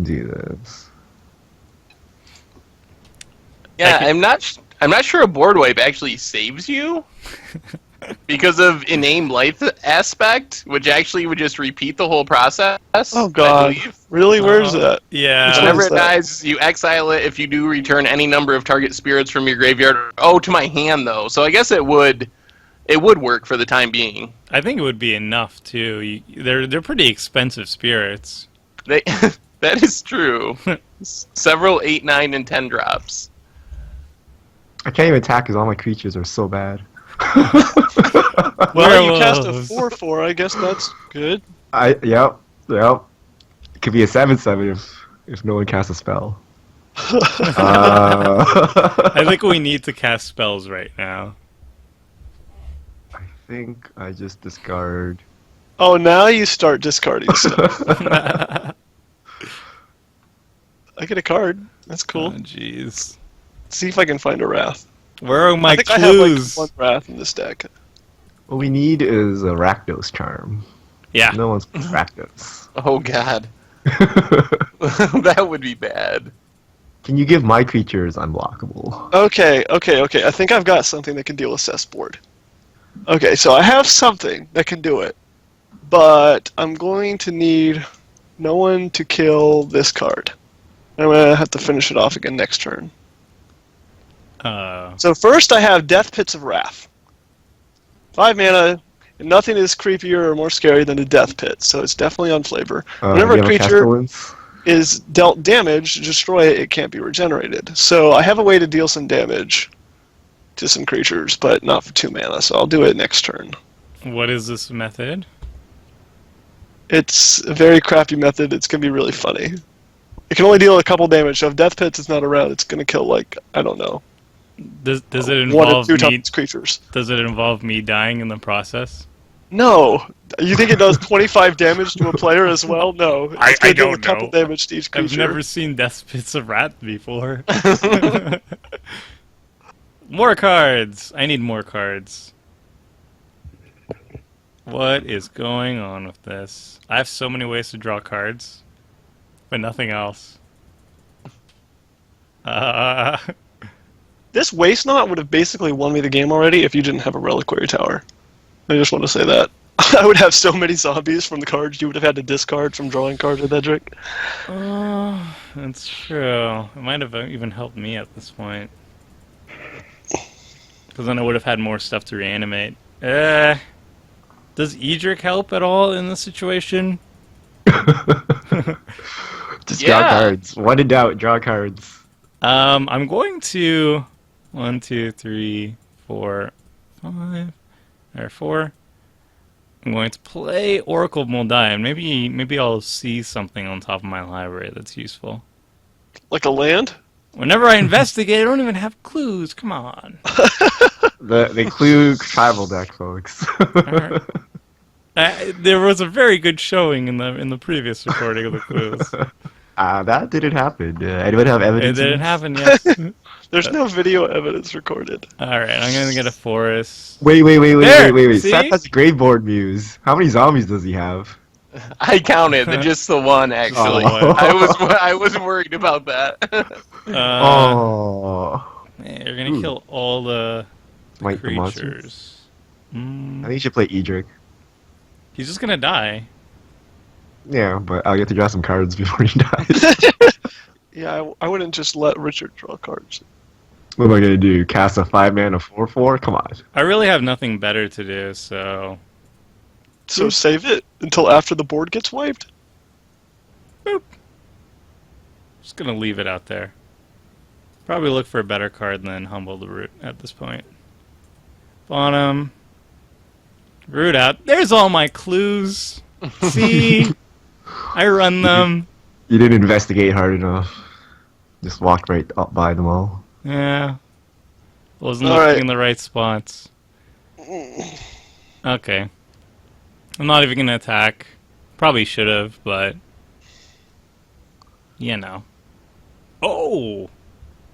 do this. Yeah, I'm not sure a board wipe actually saves you because of inane life aspect, which actually would just repeat the whole process. Oh I god. believe. Really? Where's that? Yeah. Which Whenever is it that? dies, you exile it. If you do, return any number of target spirits from your graveyard. Oh, to my hand though. So I guess it would work for the time being. I think it would be enough too. They're pretty expensive spirits. They That is true. Several 8, 9, and 10 drops. I can't even attack because all my creatures are so bad. Well, you cast a Werewolves. 4/4. I guess that's good. Yep. It could be a 7/7 if no one casts a spell. I think we need to cast spells right now. I think I just discard. Oh, now you start discarding stuff. I get a card. That's Oh, cool. jeez. See if I can find a Wrath. Where are my I think clues? I have like one Wrath in this deck. What we need is a Rakdos charm. Yeah. No one's Rakdos. Oh god. That would be bad. Can you give my creatures unblockable? Okay. I think I've got something that can deal with Seth's board. Okay, so I have something that can do it, but I'm going to need no one to kill this card. I'm going to have to finish it off again next turn. So first I have Death Pits of Wrath. 5 mana, and nothing is creepier or more scary than a Death Pit, so it's definitely on flavor. Whenever do a you have creature Pestilence? is dealt damage, destroy it, it can't be regenerated. So I have a way to deal some damage to some creatures, but not for 2 mana, so I'll do it next turn. What is this method? It's a very crappy method. It's going to be really funny. It can only deal a couple damage, so if Death Pits is not around, it's going to kill, like, I don't know, Does it 1 involve to 2 me? times creatures. Does it involve me dying in the process? No! You think it does 25 damage to a player as well? No. I It's gonna deal don't a couple know. damage to each creature. I've never seen Death Pits of Wrath before. More cards! I need more cards. What is going on with this? I have so many ways to draw cards, but nothing else. This Waste Knot would have basically won me the game already if you didn't have a Reliquary Tower. I just want to say that. I would have so many zombies from the cards you would have had to discard from drawing cards with Edric. Oh, that's true. It might have even helped me at this point. Because then I would have had more stuff to reanimate. Does Edric help at all in this situation? Just Yeah. draw cards. When in doubt, draw cards. I'm going to 1, 2, 3, 4, 5, or 4. I'm going to play Oracle of Moldian. Maybe I'll see something on top of my library that's useful. Like a land? Whenever I investigate, I don't even have clues. Come on. The clue tribal deck, folks. Alright. There was a very good showing in the previous recording of the clues. That didn't happen. Anyone have It evidence? didn't happen yet. There's no video evidence recorded. Alright, I'm gonna get a forest. Wait. There! See? Seth has a Graveboard Muse. How many zombies does he have? I counted, just the one actually. Oh. I wasn't worried about that. Oh. Man, you're gonna kill all the Smite the monsters. creatures. I think you should play Edric. He's just gonna die. Yeah, but I'll get to draw some cards before he dies. Yeah, I wouldn't just let Richard draw cards. What am I gonna do? Cast a 5-mana 4/4? Come on. I really have nothing better to do, so So save it until after the board gets wiped? just gonna leave it out there. Probably look for a better card than Humble the Root at this point. Bottom. Root out. There's all my clues. See? I run them. You didn't investigate hard enough. Just walked right up by them all. Yeah. Wasn't All looking right. in the right spots. Okay. I'm not even gonna attack. Probably should have, but you know. Oh!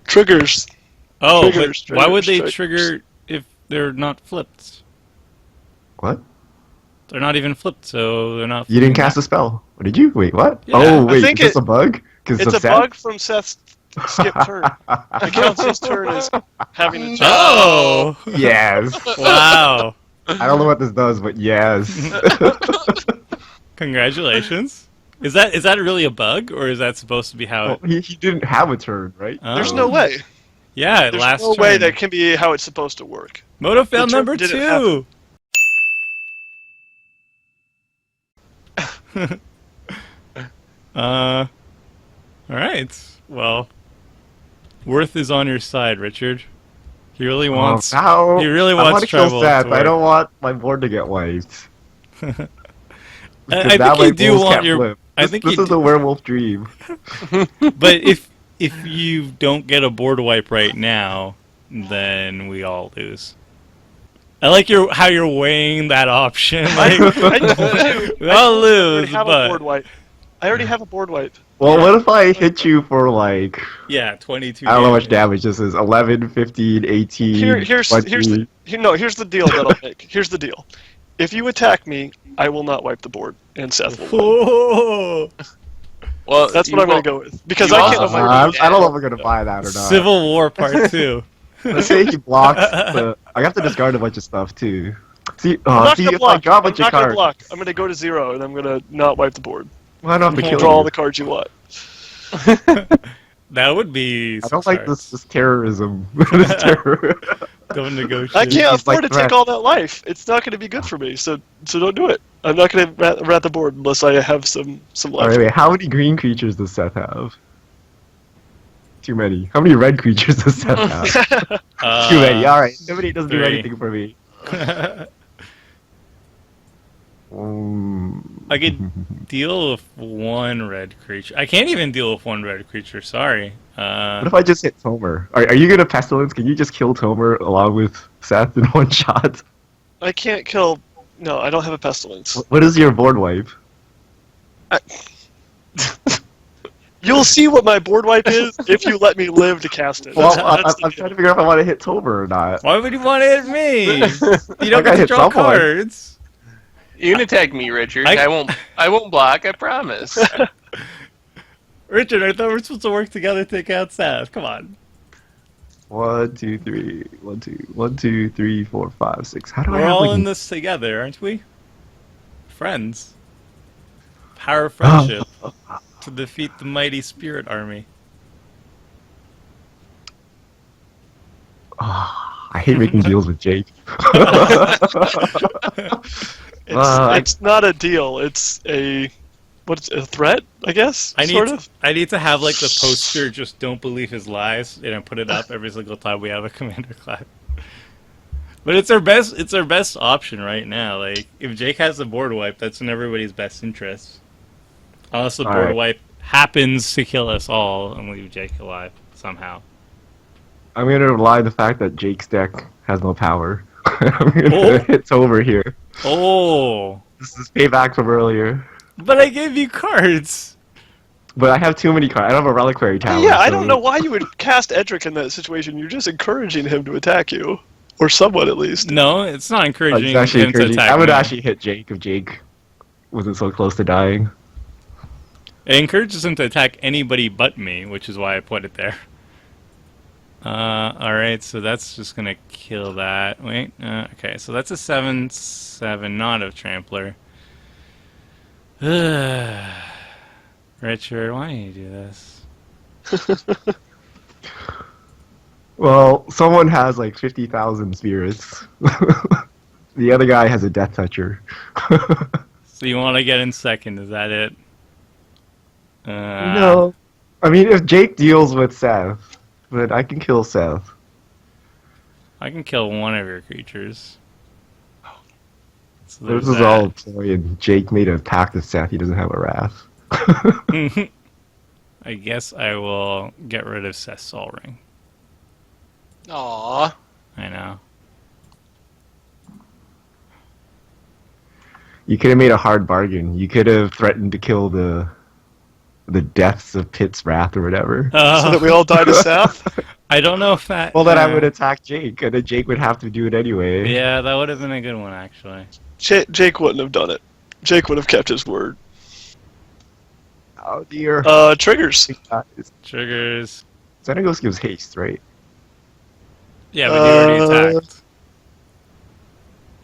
Triggers. Oh, Triggers, but why would they triggers. trigger if they're not flipped? What? They're not even flipped, so they're not. You didn't flipping cast a spell. What did you? Wait, what? Yeah, Oh, I wait, think is this it- a bug? 'Cause It's of a Seth? bug from Seth's skip turn. It counts his turn as having a turn. Oh! Yes. Wow! I don't know what this does, but yes. Congratulations. Is that really a bug, or is that supposed to be how Well, it? he didn't have a turn, right? There's Oh. no way. Yeah, There's last no turn. way that can be how it's supposed to work. Moto fail The turn number didn't 2. All right. Well, Worth is on your side, Richard. He really wants. How? He really I want wants to kill Tribal Seth. to I work. don't want my board to get wiped. Because I now think my you do wolves want can't your. flip. I This, think this you is do, a werewolf dream. but if you don't get a board wipe right now, then we all lose. I like how you're weighing that option. Like I told you. we I all told you I already lose, have a but board wipe. I already have a board wipe. Well, Yeah. what if I hit you for like, yeah, 22. I don't know how much damage this is, 11, 15, 18, Here's 20. here's the deal that I'll make. Here's the deal. If you attack me, I will not wipe the board, and Seth will. Win. Whoa. Well, That's what I'm going to go with because you I also can't. might I don't know if we're going to buy that or not. Civil War Part 2. Let's say he blocks the... I have to discard a bunch of stuff too. See, I'm not see going to if I block. draw a I'm bunch not of going to cards. block. I'm going to go to 0, and I'm going to not wipe the board. Why not have to You kill can draw all you? the cards you want. That would be. I don't like this terrorism. this terror. Don't negotiate. I can't He's afford like to take threat. all that life. It's not going to be good for me. So don't do it. I'm not going to rat the board unless I have some life. Alright, wait, how many green creatures does Seth have? Too many. How many red creatures does Seth have? Too many. Alright, nobody doesn't do 3. anything for me. I could deal with one red creature. I can't even deal with one red creature. Sorry. What if I just hit Tomer? Are you gonna Pestilence? Can you just kill Tomer along with Seth in one shot? I can't kill. No, I don't have a pestilence. What is your board wipe? You'll see what my board wipe is if you let me live to cast it. Well, That's the I'm deal. trying to figure out if I want to hit Tomer or not. Why would you want to hit me? You don't gotta get to hit draw someone. cards. You can attack me, Richard. I- I won't block. I promise. Richard, I thought we were supposed to work together to take out Seth. Come on. 1, 2, 3. 1, 2, 1, 2, 3, 4, 5, 6. How do I We're have all like... in this together, aren't we? Friends. Power of friendship to defeat the mighty spirit army. I hate making deals with Jake. It's not a deal. It's a threat, I guess. I of. need to have like the poster. Just don't believe his lies, and I put it up every single time we have a commander class. But it's our best option right now. Like if Jake has the board wipe, that's in everybody's best interest. Unless the board Alright. wipe happens to kill us all and leave Jake alive somehow. I'm gonna rely on the fact that Jake's deck has no power. I'm gonna hit Tomer here. Oh, This is payback from earlier. but I gave you cards. But I have too many cards. I don't have a reliquary tower. Yeah, I so- don't know why you would cast Edric in that situation. You're just encouraging him to attack you, or somewhat at least. No, it's not encouraging It's actually him to encouraging. attack I would me. actually hit Jake if Jake wasn't so close to dying. It encourages him to attack anybody but me, which is why I put it there. Alright, so that's just gonna kill that. Wait, okay, so that's a 7/7, not a trampler. Richard, why do you do this? Well, someone has like 50,000 spirits. The other guy has a death toucher. So you want to get in second, is that it? No. I mean, if Jake deals with Seth, then I can kill Seth. I can kill one of your creatures. So This there's is all a ploy, and Jake made a pact with Seth. He doesn't have a wrath. that. I guess I will get rid of Seth's Soul Ring. Aww. I know. You could have made a hard bargain. You could have threatened to kill the deaths of Pitt's wrath or whatever. So that we all die to Seth. I don't know if that... Well, then I would attack Jake, and then Jake would have to do it anyway. Yeah, that would have been a good one, actually. Jake wouldn't have done it. Jake would have kept his word. Oh dear. Triggers. Triggers. Xenagos gives haste, right? Yeah, but you already attacked.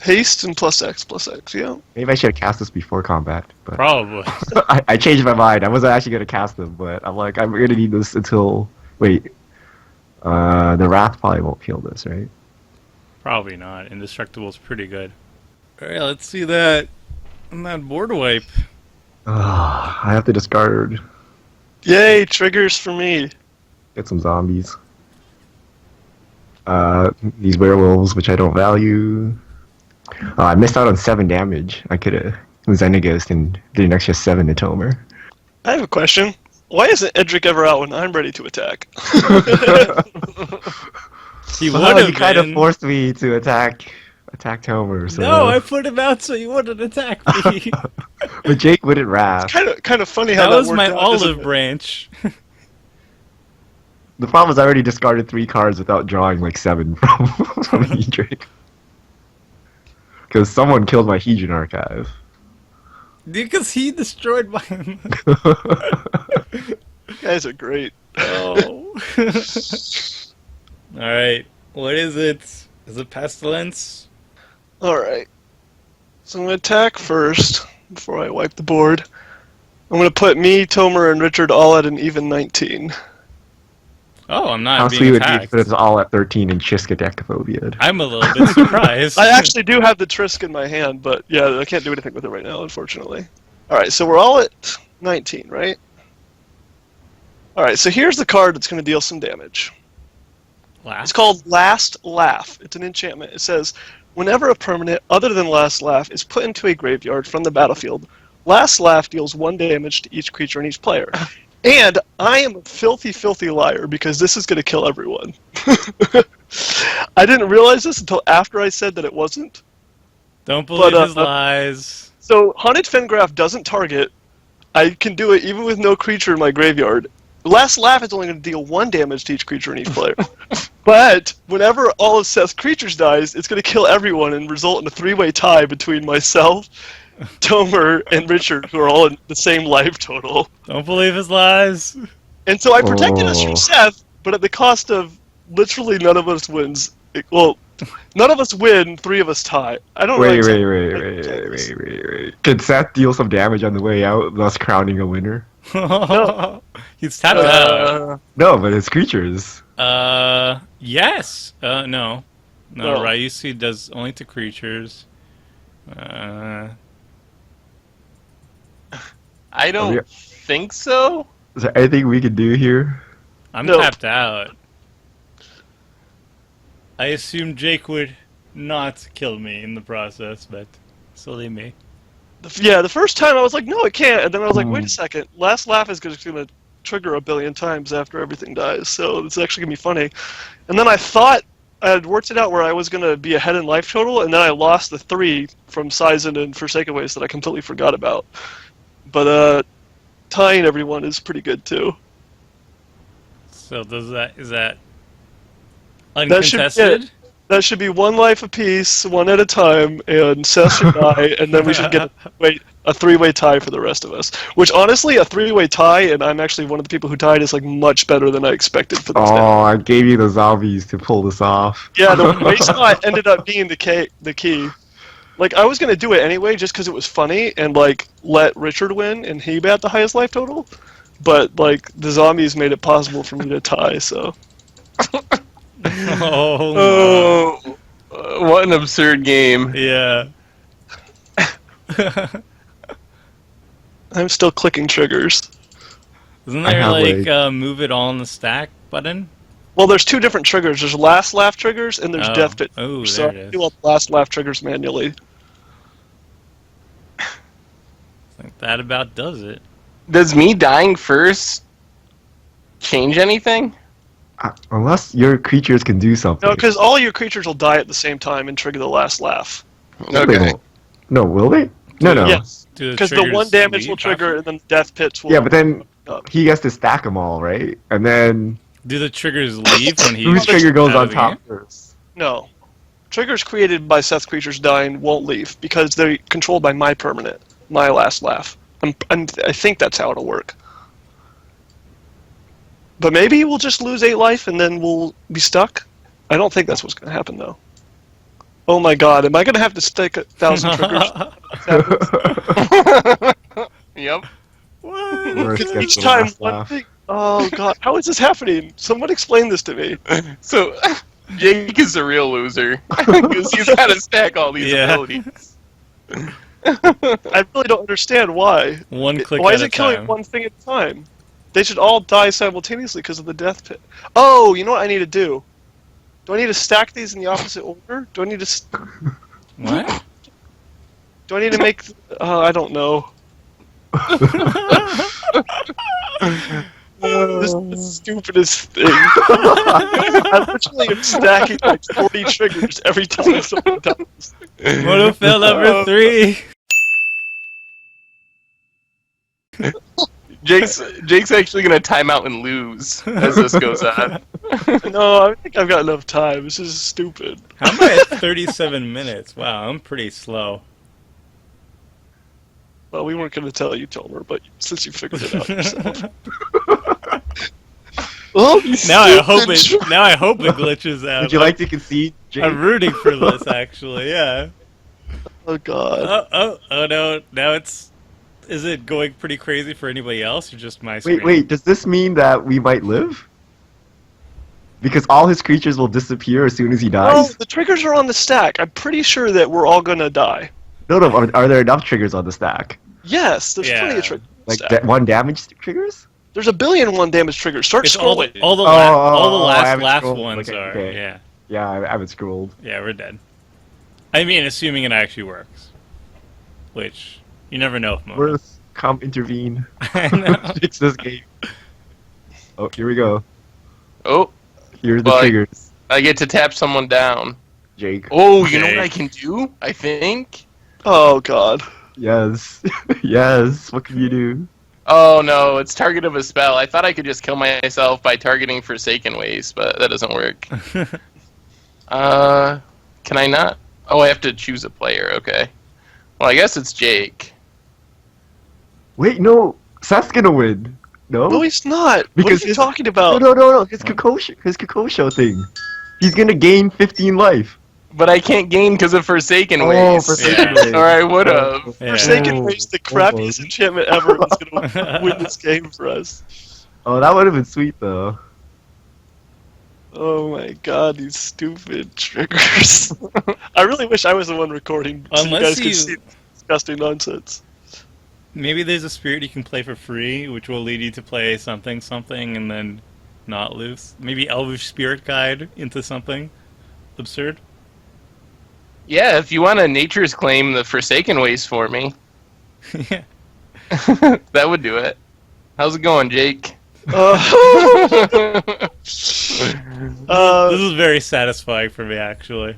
Haste and +X, yeah. Maybe I should have cast this before combat, but Probably. I changed my mind. I wasn't actually gonna cast them, but I'm like, I'm gonna need this until... Wait. The Wrath probably won't kill this, right? Probably not. Indestructible's pretty good. Alright, let's see that on that board wipe. I have to discard Yay, triggers for me. Get some zombies. These werewolves, which I don't value. I missed out on 7 damage. I could have Xenagos and did an extra 7 to Tomer. I have a question. Why isn't Edric ever out when I'm ready to attack? He would Well, have you kind of been. forced me to attack Tomer. So. No, I put him out so you wouldn't attack me. But Jake wouldn't wrath. Kind of funny how That that was worked my out, isn't olive it? branch. The problem is I already discarded 3 cards without drawing like 7 from Edric. Because someone killed my Hedron archive. Because he destroyed my... You guys are great. Oh. Alright, what is it? Is it Pestilence? Alright. So I'm going to attack first, before I wipe the board. I'm going to put me, Tomer, and Richard all at an even 19. Oh, I'm not How being sweet would be attacked. if it's all at 13 and Chiska Decaphobia'd. I'm a little bit surprised. I actually do have the Trisk in my hand, but yeah, I can't do anything with it right now, unfortunately. Alright, so we're all at 19, right? Alright, so here's the card that's going to deal some damage. Last? It's called Last Laugh. It's an enchantment. It says, whenever a permanent other than Last Laugh is put into a graveyard from the battlefield, Last Laugh deals 1 damage to each creature and each player. And I am a filthy, filthy liar because this is going to kill everyone. I didn't realize this until after I said that it wasn't. Don't believe But, his lies. So, Haunted Fengraf doesn't target. I can do it even with no creature in my graveyard. Last Laugh is only going to deal 1 damage to each creature and each player. But whenever all of Seth's creatures dies, it's going to kill everyone and result in a 3-way tie between myself, Tomer, and Richard, who are all in the same life total. Don't believe his lies. And so I protected us Oh. from Seth, but at the cost of literally none of us wins. Well, none of us win, 3 of us tie. I don't know. Wait. exactly- Could Seth deal some damage on the way out, thus crowning a winner? He's tapped out. No, but it's creatures. Yes. No. No, No. Ryusu does only to creatures. I don't think so. Is there anything we can do here? I'm No. tapped out. I assume Jake would not kill me in the process, but silly me. Yeah, the first time I was like, no, it can't. And then I was like, wait a second. Last Laugh is going to trigger 1 billion times after everything dies, so it's actually going to be funny. And then I thought I had worked it out where I was going to be ahead in life total, and then I lost the 3 from Seizan and Forsaken Ways that I completely forgot about. But tying everyone is pretty good, too. So is that That should- uncontested? That should be 1 life apiece, 1 at a time, and Seth should die, and then we should get a 3-way tie for the rest of us. Which, honestly, a 3-way tie, and I'm actually one of the people who tied, is like much better than I expected for this. Oh, I gave you the zombies to pull this off. Yeah, the waste spot ended up being the key. Like, I was going to do it anyway just because it was funny and, like, let Richard win and he got the highest life total. But, like, the zombies made it possible for me to tie, so. Oh, What an absurd game. yeah. I'm still clicking triggers. Isn't I there have, like move it all in the stack button? Well, there's 2 different triggers. There's Last Laugh triggers and there's Oh. Death Pit. Oh, So there it I is. do all the Last Laugh triggers manually. I think that about does it. Does me dying first change anything? Unless your creatures can do something. No, because all your creatures will die at the same time and trigger the Last Laugh. No, they won't. No, will they? No. Yes, Do because the triggers 1 damage leave will trigger after? and then Death Pits will... Yeah, but then up. he gets to stack them all, right? And then Do the triggers leave when he? whose trigger goes out on of the top game? first? No. Triggers created by Seth creatures dying won't leave because they're controlled by my permanent, my Last Laugh. I think that's how it'll work. But maybe we'll just lose 8 life and then we'll be stuck. I don't think that's what's going to happen, though. Oh my god, am I going to have to stick 1,000 triggers? Yep. What? Worst Because gets each the time last one laugh. thing... Oh god, how is this happening? Someone explain this to me. So, Jake is the real loser. Because he's got to stack all these Yeah. abilities. I really don't understand why. One click Why at is a it killing time. one thing at a time? They should all die simultaneously because of the death pit. Oh, you know what I need to do? Do I need to stack these in the opposite order? Do I need to? What? Do I need to make? I don't know. This is the stupidest thing. I literally am stacking like 40 triggers every time someone dies. Motofail number 3. Jake's actually gonna time out and lose as this goes on. No, I think I've got enough time. This is stupid. How am I at 37 minutes? Wow, I'm pretty slow. Well, we weren't going to tell you, Tomer, but since you figured it out yourself. Well, Now I hope it glitches out. Would you like to concede, Jake? I'm rooting for this, actually. Yeah. Oh, God. Oh no! Now is it going pretty crazy for anybody else, or just my screen? Wait, does this mean that we might live? Because all his creatures will disappear as soon as he No, dies? the triggers are on the stack. I'm pretty sure that we're all going to die. No, are there enough triggers on the stack? Yes, there's Yeah. plenty of triggers. Like one damage triggers? There's a billion 1 damage triggers. Start It's all scrolling. the, all the, I haven't last scrolled. ones Okay, are. okay. Yeah. Yeah, I haven't scrolled. Yeah, we're dead. I mean, assuming it actually works. Which, you never know. Worth, come intervene. I know. Fix this game. Oh, here we go. Oh, Here's the Well, triggers, I get to tap someone down. Jake. Oh, you know Okay. what I can do? I think. Oh, God. Yes. Yes. What can you do? Oh no, it's target of a spell. I thought I could just kill myself by targeting Forsaken Waste, but that doesn't work. Can I not? Oh, I have to choose a player. Okay. Well, I guess it's Jake. Wait, no. Seth's gonna win. No? No, he's not. Because What are you talking about? No. His Kokosho thing. He's gonna gain 15 life. But I can't gain because of Forsaken Waste. Forsaken Yeah. Waste. Or I would have. Yeah. Forsaken Oh, Waste, the crappiest almost. enchantment ever, is going to win this game for us. Oh, that would have been sweet though. Oh my god, these stupid triggers. I really wish I was the one recording so you Unless guys could you- see this disgusting nonsense. Maybe there's a spirit you can play for free, which will lead you to play something, and then not lose. Maybe Elvish Spirit Guide into something absurd. Yeah, if you want a Nature's Claim the Forsaken Waste for me, Yeah. that would do it. How's it going, Jake? This is very satisfying for me, actually.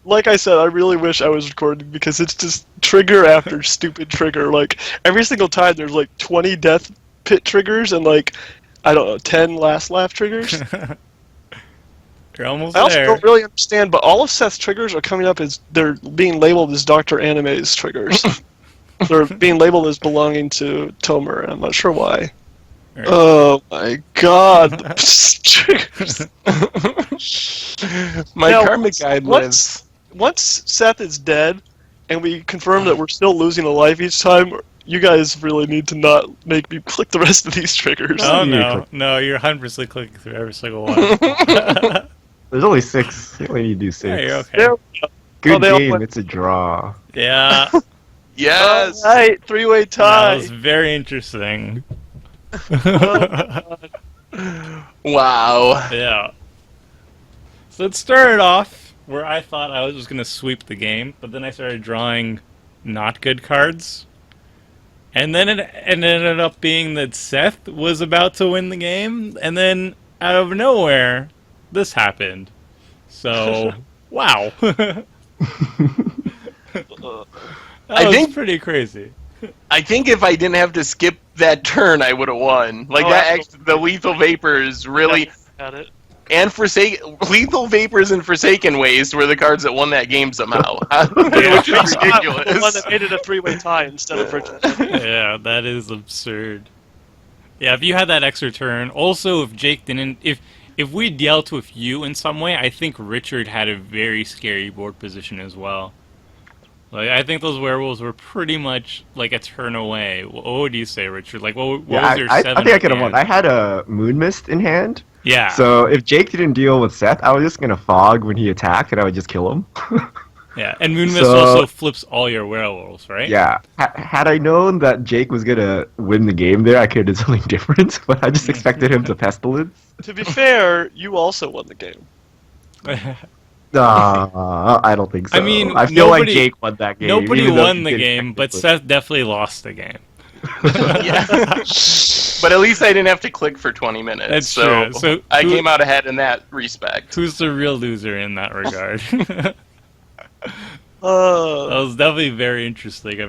Like I said, I really wish I was recording because it's just trigger after stupid trigger. Like every single time, there's like 20 death pit triggers and like I don't know 10 last laugh triggers. You're almost I also there. don't really understand, but all of Seth's triggers are coming up as they're being labeled as Dr. Anime's triggers. They're being labeled as belonging to Tomer, and I'm not sure why. Right. Oh my god. Triggers. My Now, karmic guide lives. Once Seth is dead, and we confirm that we're still losing a life each time, you guys really need to not make me click the rest of these triggers. Oh You no, click- no, you're 100% clicking through every single one. There's only 6. You only need to do 6. Yeah, you're okay. There we go. Good they all game. went- It's a draw. Yeah, Yes. Alright, three-way that tie. was very interesting. Wow. Yeah. So it started off where I thought I was just going to sweep the game, but then I started drawing not good cards. And then it ended up being that Seth was about to win the game, and then out of nowhere, this happened. So, wow. That I was think- pretty crazy. I think if I didn't have to skip that turn, I would have won. Like Oh, that, absolutely. the lethal vapors really, Got it. and lethal vapors and Forsaken Waste were the cards that won that game somehow, which is The one ridiculous. that made it a three-way tie instead of virtual. Yeah, that is absurd. Yeah, if you had that extra turn, also if Jake didn't, if we dealt with you in some way, I think Richard had a very scary board position as well. Like, I think those werewolves were pretty much like a turn away. What would you say, Richard? Like, what Yeah, was your I 7? think I could have won. I had a Moon Mist in hand. Yeah. So if Jake didn't deal with Seth, I was just gonna fog when he attacked, and I would just kill him. Yeah, and Moonmist So- also flips all your werewolves, right? Yeah. Had I known that Jake was gonna win the game there, I could have done something different. But I just expected him to pestilence. To be fair, you also won the game. I don't think so. I mean, I feel like nobody- Jake won that game. Nobody even though won he the did game, but technically. Seth definitely lost the game. Yeah. But at least I didn't have to click for 20 minutes. That's so true. So I who- came out ahead in that respect. Who's the real loser in that regard? That Uh, was definitely very interesting.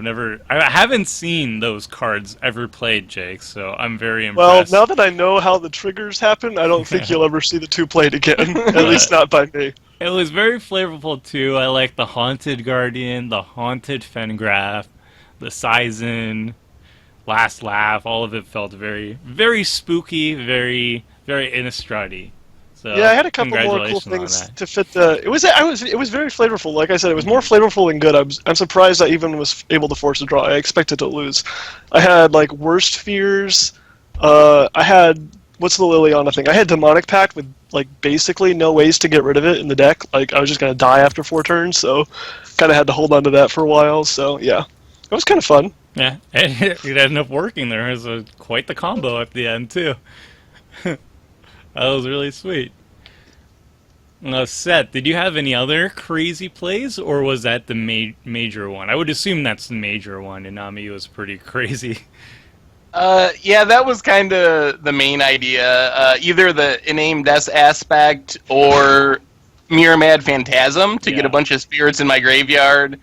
I haven't seen those cards ever played, Jake, so I'm very well, impressed. now that I know how the triggers happen, I don't think you'll ever see the two played again. At least not by me. It was very flavorful too. I like the Haunted Guardian, the Haunted Fengraf, the Seizan, Last Laugh. All of it felt very, very spooky, very, very Innistrad-y. So Yeah, I had a couple more cool congratulations on things that. to fit the. It was very flavorful. Like I said, it was more flavorful than good. I'm surprised I even was able to force a draw. I expected to lose. I had like Worst Fears. I had what's the Liliana thing? I had Demonic Pact with like basically no ways to get rid of it in the deck. Like I was just gonna die after 4 turns, so kind of had to hold on to that for a while. So yeah, it was kind of fun. Yeah, it ended up working. There was quite the combo at the end too. That was really sweet. Seth, did you have any other crazy plays, or was that the major one? I would assume that's the major one, and Nami was pretty crazy. Yeah, that was kind of the main idea. Either the innamed S aspect or Miramad Phantasm to get Yeah. a bunch of spirits in my graveyard.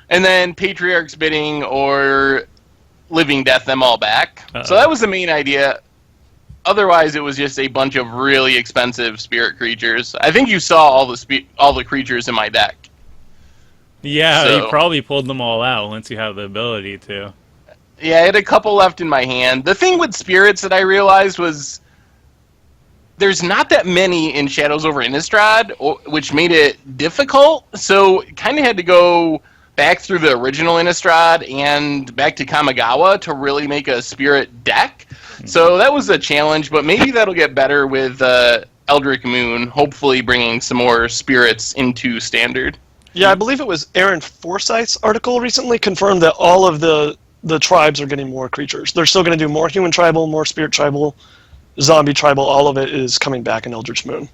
And then Patriarch's Bidding or Living Death them all back. Uh-oh. So that was the main idea. Otherwise, it was just a bunch of really expensive spirit creatures. I think you saw all the creatures in my deck. Yeah, So- you probably pulled them all out once you have the ability to. Yeah, I had a couple left in my hand. The thing with spirits that I realized was there's not that many in Shadows over Innistrad, which made it difficult. So kind of had to go back through the original Innistrad and back to Kamigawa to really make a spirit deck. So that was a challenge, but maybe that'll get better with Eldritch Moon, hopefully bringing some more spirits into Standard. Yeah, I believe it was Aaron Forsyth's article recently confirmed that all of the tribes are getting more creatures. They're still going to do more human tribal, more spirit tribal, zombie tribal. All of it is coming back in Eldritch Moon.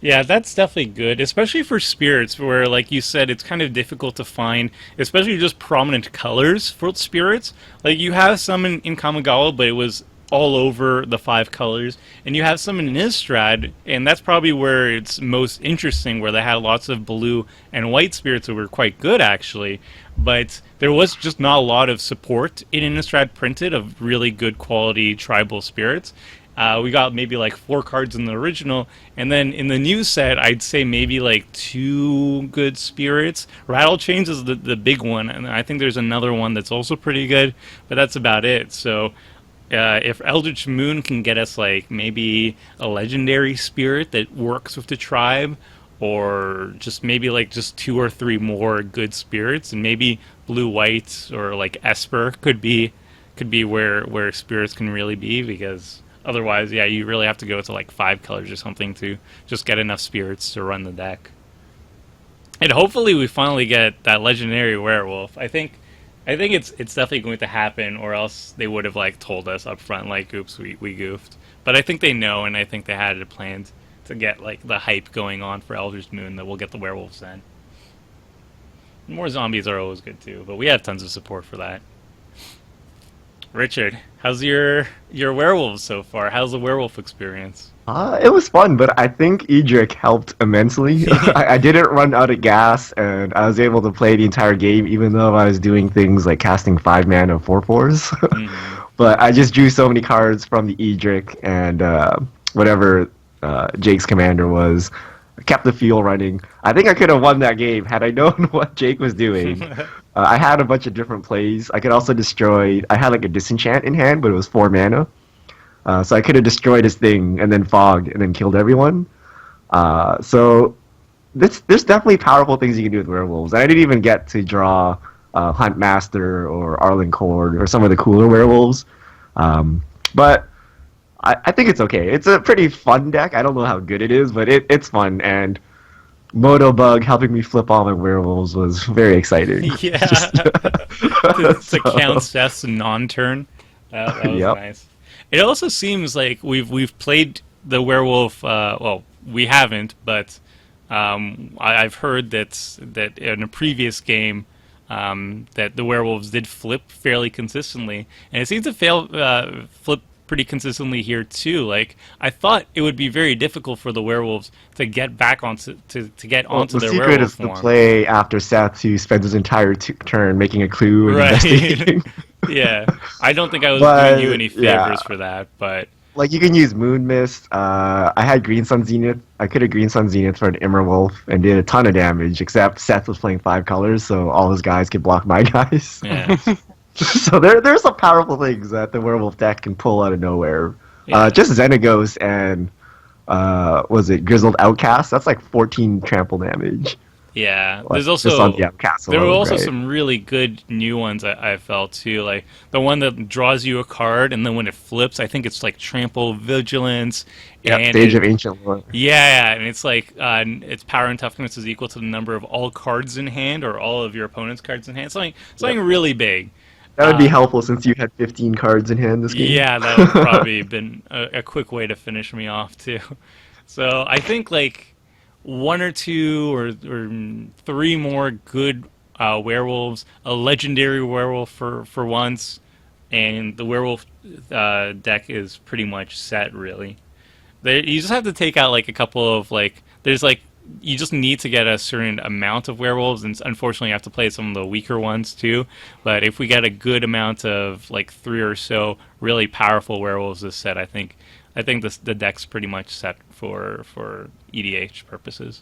Yeah, that's definitely good, especially for spirits, where, like you said, it's kind of difficult to find, especially just prominent colors for spirits. Like, you have some in Kamigawa, but it was all over the 5 colors, and you have some in Innistrad, and that's probably where it's most interesting, where they had lots of blue and white spirits that were quite good, actually, but there was just not a lot of support in Innistrad printed of really good quality tribal spirits. We got maybe like 4 cards in the original, and then in the new set, I'd say maybe like 2 good spirits. Rattle Chains is the big one, and I think there's another one that's also pretty good, but that's about it. So if Eldritch Moon can get us like maybe a legendary spirit that works with the tribe, or just maybe like just 2 or 3 more good spirits, and maybe blue-white or like Esper could be where spirits can really be, because otherwise, yeah, you really have to go to like 5 colors or something to just get enough spirits to run the deck. And hopefully we finally get that legendary werewolf. I think it's definitely going to happen, or else they would have like told us up front, like, oops, we goofed. But I think they know, and I think they had it planned to get like the hype going on for Eldritch Moon that we'll get the werewolves then. More zombies are always good too, but we have tons of support for that. Richard, how's your werewolves so far? How's the werewolf experience? It was fun, but I think Edric helped immensely. I didn't run out of gas, and I was able to play the entire game, even though I was doing things like casting 5 mana 4/4s. But I just drew so many cards from the Edric, and whatever Jake's commander was, kept the fuel running. I think I could have won that game had I known what Jake was doing. I had a bunch of different plays. I could also destroy... I had like a disenchant in hand, but it was 4 mana. So I could have destroyed his thing and then fogged and then killed everyone. So there's definitely powerful things you can do with werewolves. I didn't even get to draw Hunt Master or Arlen Cord or some of the cooler werewolves. But I think it's okay. It's a pretty fun deck. I don't know how good it is, but it's fun. And Moto Bug helping me flip all my werewolves was very exciting. Yeah. Just- To count so, Seth's non-turn. That was yep. nice. It also seems like we've played the werewolf. Well, we haven't, but I've heard that in a previous game that the werewolves did flip fairly consistently, and it seems to flip pretty consistently here too. Like I thought it would be very difficult for the werewolves to get back onto to get Well, onto the their secret werewolf is to form. play after Seth, who spends his entire turn making a clue and Right. investigating. Yeah, I don't think I was doing you any But yeah, favors for that, but like you can use Moon Mist. I had Green Sun Zenith. I could have Green Sun Zenith for an Immer Wolf and did a ton of damage. Except Seth was playing 5 colors, so all his guys could block my guys. yeah, So there's some powerful things that the werewolf deck can pull out of nowhere. Yeah. Just Xenagos and was it Grizzled Outcast? That's like 14 trample damage. yeah. Like, There's just on also the Outcast there were alone, also right? some really good new ones I felt too, like the one that draws you a card and then when it flips, I think it's like Trample Vigilance. Yeah, And Stage it, of Ancient Lore. yeah, and it's like its power and toughness is equal to the number of all cards in hand or all of your opponent's cards in hand. Something really big. That would be Uh, helpful since you had 15 cards in hand this game. Yeah, that would probably been a quick way to finish me off too. So I think like one or two or three more good werewolves, a legendary werewolf for once, and the werewolf deck is pretty much set really. You just have to take out like a couple of like there's like you just need to get a certain amount of werewolves, and unfortunately you have to play some of the weaker ones too. But if we get a good amount of like 3 or so really powerful werewolves this set, I think the deck's pretty much set for EDH purposes.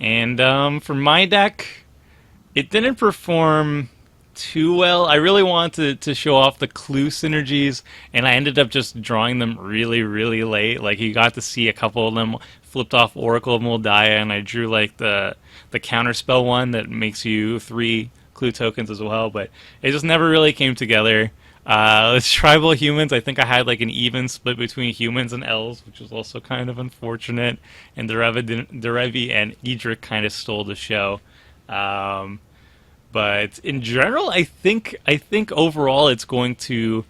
And for my deck, it didn't perform too well. I really wanted to show off the clue synergies, and I ended up just drawing them really, really late. Like you got to see a couple of them flipped off Oracle of Moldiah, and I drew like the counterspell one that makes you 3 clue tokens as well. But it just never really came together. With tribal humans, I think I had like an even split between humans and elves, which was also kind of unfortunate. And Derevi and Edric kind of stole the show. But in general, I think overall it's going to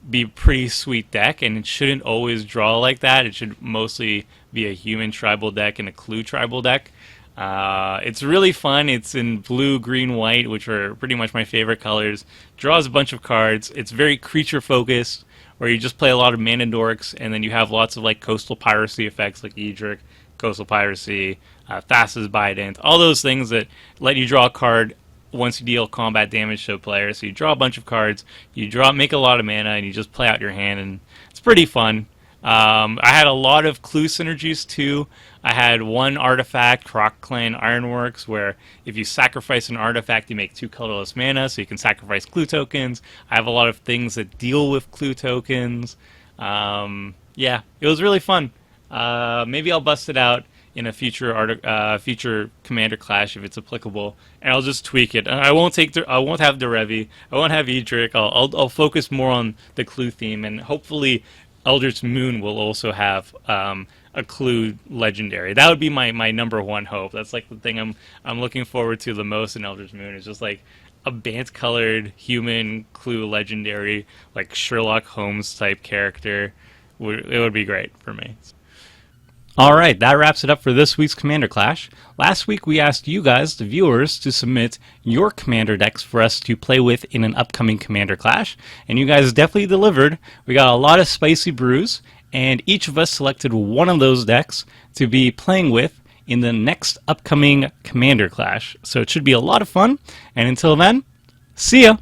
be a pretty sweet deck, and it shouldn't always draw like that. It should mostly be a human tribal deck and a clue tribal deck. It's really fun. It's in blue, green, white, which are pretty much my favorite colors. Draws a bunch of cards. It's very creature focused, where you just play a lot of mana dorks, and then you have lots of like coastal piracy effects like Edric, coastal piracy, Thassa's Bident, all those things that let you draw a card once you deal combat damage to a player. So you draw a bunch of cards, make a lot of mana, and you just play out your hand, and it's pretty fun. I had a lot of clue synergies too. I had one artifact, Croc Clan Ironworks, where if you sacrifice an artifact, you make 2 colorless mana, so you can sacrifice clue tokens. I have a lot of things that deal with clue tokens. Yeah, it was really fun. Maybe I'll bust it out in a future Commander Clash if it's applicable, and I'll just tweak it. I won't have Derevi. I won't have Edric. I'll focus more on the clue theme, and hopefully Eldritch Moon will also have a clue legendary. That would be my number one hope. That's like the thing I'm looking forward to the most in Eldritch Moon. Is just like a Bant colored human clue legendary, like Sherlock Holmes type character. It would be great for me. Alright, that wraps it up for this week's Commander Clash. Last week we asked you guys, the viewers, to submit your Commander decks for us to play with in an upcoming Commander Clash, and you guys definitely delivered. We got a lot of spicy brews, and each of us selected one of those decks to be playing with in the next upcoming Commander Clash. So it should be a lot of fun, and until then, see ya!